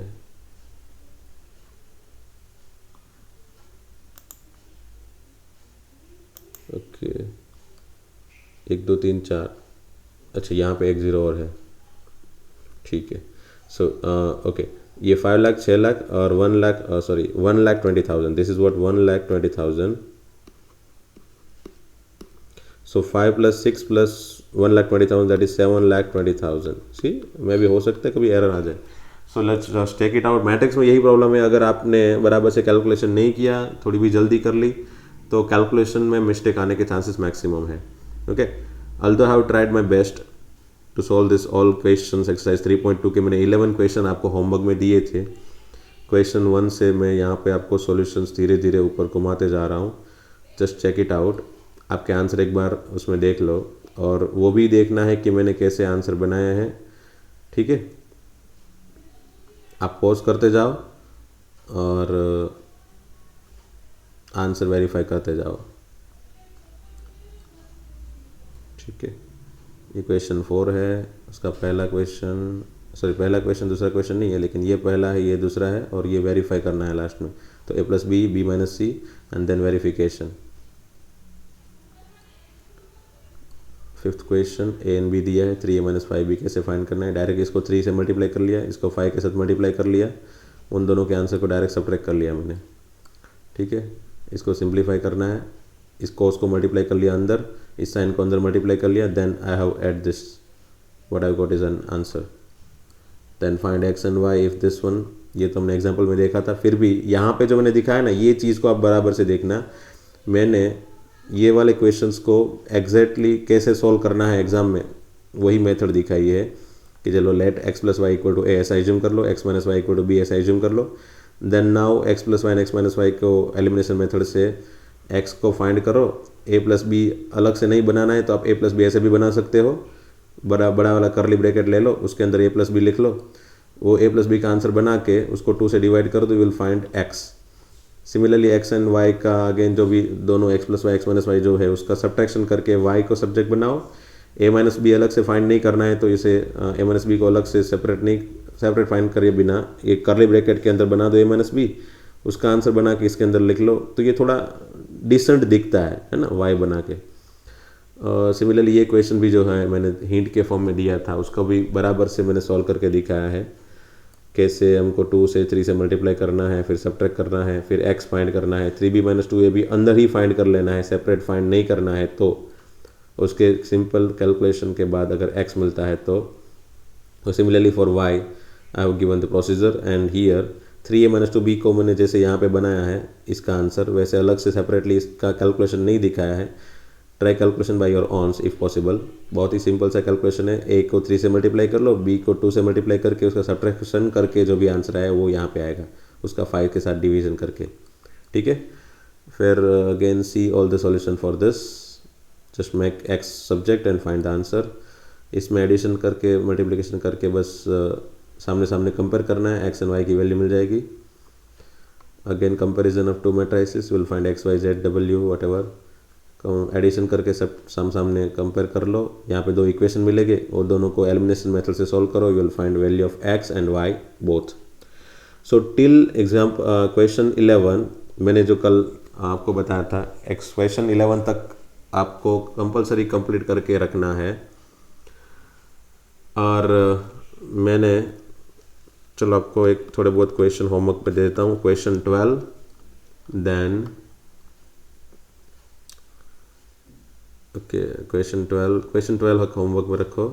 ओके, 1 2 3 4. अच्छा, यहाँ पे 1 0 और है. ठीक है. सो ओके, ये 5 लाख 6 लाख और 1 lakh 1,20,000. This is what 1,20,000. So 5 + 6 + 1,20,000, that is 7,20,000. See, मैं भी हो सकता है कभी एरर आ जाए. So let's just take it out. Matrix में यही प्रॉब्लम है, अगर आपने बराबर से कैलकुलेशन नहीं किया, थोड़ी भी जल्दी कर ली, तो कैलकुलेशन में मिस्टेक आने के चांसेस मैक्सिमम है. Okay, although I have tried my best to solve this all questions. Exercise 3.2 के मैंने 11 क्वेश्चन आपको होमवर्क में दिए थे. क्वेश्चन 1 से मैं यहाँ पे आपको सॉल्यूशंस धीरे धीरे ऊपर घुमाते जा रहा हूँ. Just check it out. आपके आंसर एक बार उसमें देख लो, और वो भी देखना है कि मैंने कैसे आंसर बनाया है. ठीक है, आप पॉज करते जाओ और आंसर वेरीफाई करते जाओ. ठीक है, ये क्वेश्चन 4 है. उसका पहला क्वेश्चन दूसरा क्वेश्चन नहीं है, लेकिन ये पहला है, ये दूसरा है, और ये वेरीफाई करना है लास्ट में. तो A + B, B - C and then verification. 5th question A and B दिया है. 3A - 5B कैसे फाइंड करना है? डायरेक्ट इसको 3 से मल्टीप्लाई कर लिया, इसको 5 के साथ मल्टीप्लाई कर लिया, उन दोनों के आंसर को डायरेक्ट सब्ट्रैक्ट कर लिया मैंने. ठीक है, इसको सिंप्लीफाई करना है. इस cos को मल्टीप्लाई कर लिया अंदर, इस साइन को अंदर मल्टीप्लाई कर लिया. Then I have add this, what I got is an answer. Then find x and y if this one. ये तो हमने एग्जांपल में देखा था. फिर भी यहाँ पे जो मैंने दिखाया ना, ये चीज़ को आप बराबर से देखना. मैंने ये वाले क्वेश्चंस को एग्जैक्टली कैसे सॉल्व करना है एग्जाम में, वही मेथड दिखाई है कि चलो लेट x + y = a ऐसा एज्यूम कर लो, x - y = b ऐसा एज्यूम कर लो. Then now x + y and x - y को एलिमिनेशन मेथड से x को फाइंड करो. a + b अलग से नहीं बनाना है तो आप a + b ऐसे भी बना सकते हो. बड़ा वाला करली ब्रैकेट ले लो, उसके अंदर a + b लिख लो. वो a + b का आंसर बना के उसको 2 से डिवाइड करो तो you will find x. Similarly x and y का अगेन जो भी दोनों x + y x - y जो है उसका सब्ट्रैक्शन करके y को सब्जेक्ट बनाओ. a - b अलग से फाइंड नहीं करना है तो इसे a - b को अलग से सेपरेट फाइंड करिए बिना, एक करली ब्रैकेट के अंदर बना दो a - b, उसका आंसर बना के इसके अंदर लिख लो. तो ये थोड़ा डिसेंट दिखता है ना y बना के. सिमिलरली ये क्वेश्चन भी जो है मैंने हिंट के फॉर्म में दिया था, उसका भी बराबर से मैंने सॉल्व करके दिखाया है। कैसे हमको 2 से 3 से मल्टीप्लाई करना है, फिर सब्ट्रैक्ट करना है, फिर x फाइंड करना है, 3b - 2a भी अंदर ही फाइंड कर लेना है, सेपरेट फाइंड नहीं करना है। तो उसके सिंपल कैलकुलेशन के बाद अगर x मिलता है तो similarly for y I have given the procedure and here 3a - 2b को मैंने जैसे यहाँ पे बनाया है इसका आंसर, वैसे अलग से सेपरेटली इसका कैलकुलेशन नहीं दिखाया है। Try calculation by your owns if possible. बहुत ही सिंपल सा कैलकुलेशन है। a को 3 से मल्टीप्लाई कर लो, b को 2 से मल्टीप्लाई करके उसका सब्ट्रैक्शन करके जो भी आंसर आए वो यहाँ पे आएगा, उसका 5 के साथ डिवीजन करके। ठीक है, फिर again see all the solution for this, just make x subject and find the answer. इसमें एडिशन करके मल्टीप्लिकेशन करके बस सामने सामने कंपेयर करना है, x एंड y की वैल्यू मिल जाएगी। Again comparison of 2 matrices will find x y z w whatever. Addition करके सब सामने कंपेयर कर लो, यहाँ पे 2 इक्वेशन मिलेंगे और दोनों को एलिमिनेशन मेथड से सॉल्व करो, you will find value of x and y both. So till exam question 11 मैंने जो कल आपको बताया था, क्वेश्चन 11 तक आपको कंपलसरी कंप्लीट करके रखना है। और मैंने चलो आपको एक थोड़े बहुत क्वेश्चन होमवर्क पे दे देता हूँ। Question 12 then okay question 12 homework में रखो।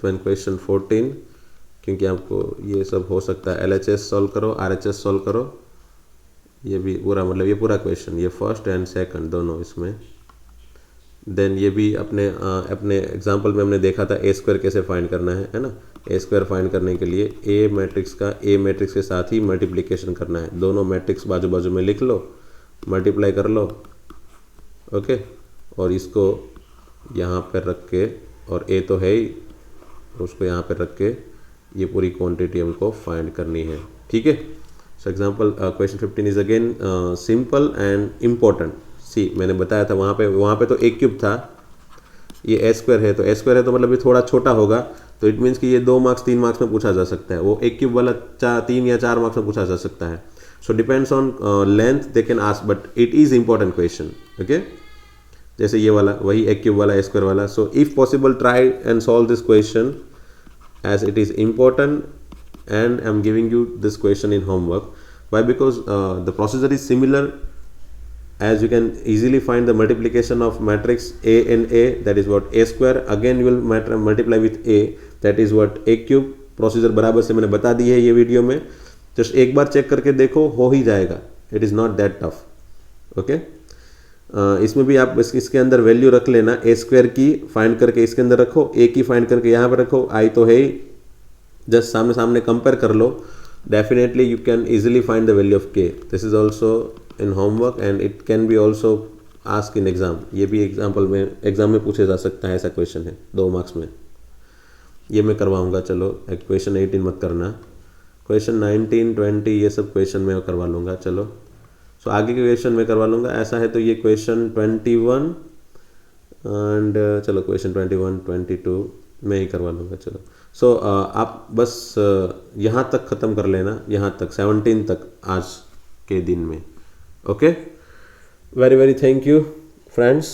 देन क्वेश्चन 14, क्योंकि आपको ये सब हो सकता है, LHS सॉल्व करो, RHS सॉल्व करो। ये भी पूरा मतलब ये पूरा क्वेश्चन, ये फर्स्ट एंड सेकंड दोनों इसमें। देन ये भी अपने एग्जांपल में हमने देखा था a² कैसे फाइंड करना है ना। a² फाइंड करने के लिए a मैट्रिक्स का a मैट्रिक्स के साथ ही मल्टीप्लिकेशन करना है। दोनों मैट्रिक्स बाजू बाजू में लिख लो, मल्टीप्लाई कर लो, ओके। और इसको यहाँ पर रख के, और a तो है ही, उसको यहाँ पर रख के ये पूरी क्वांटिटी हमको फाइंड करनी है। ठीक है, so example question 15 is again simple and important. See मैंने बताया था वहाँ पे तो a³ था, ये a² है, तो a² है तो मतलब ये थोड़ा छोटा होगा, तो इट मीन्स कि ये 2 मार्क्स 3 मार्क्स में पूछा जा सकता है। वो a³ वाला 3 या 4 मार्क्स में पूछा जा सकता है। So depends on length they can ask, but it is important question, okay. जैसे ये वाला वही a³ वाला a² वाला। So if possible try and solve this question as it is important, and I'm giving you this question in homework. Why? Because the procedure is similar, as you can easily find the multiplication of matrix A and A, that is what a², again you will multiply with A, that is what a³। Procedure बराबर से मैंने बता दी है ये video में, just एक बार check करके देखो, हो ही जाएगा। It is not that tough, okay. इसमें भी आप इसके अंदर वैल्यू रख लेना, a² की फाइंड करके इसके अंदर रखो, a की फाइंड करके यहाँ पर रखो, i तो है ही, जस्ट सामने सामने कंपेयर कर लो। Definitely you can easily find the value of k। This is also in homework and it can be also ask in exam. ये भी एग्जाम में पूछे जा सकता है, ऐसा क्वेश्चन है 2 मार्क्स में। ये मैं करवाऊँगा, चलो क्वेश्चन 18 मत करना, क्वेश्चन 19 20 ये सब क्वेश्चन मैं करवा लूँगा। चलो सो आगे के क्वेश्चन मैं करवा लूँगा। ऐसा है तो ये क्वेश्चन 21 एंड चलो क्वेश्चन 21 22 मैं ही करवा लूँगा। चलो सो आप बस यहाँ तक ख़त्म कर लेना, यहाँ तक 17 तक आज के दिन में, okay. Very very thank you friends.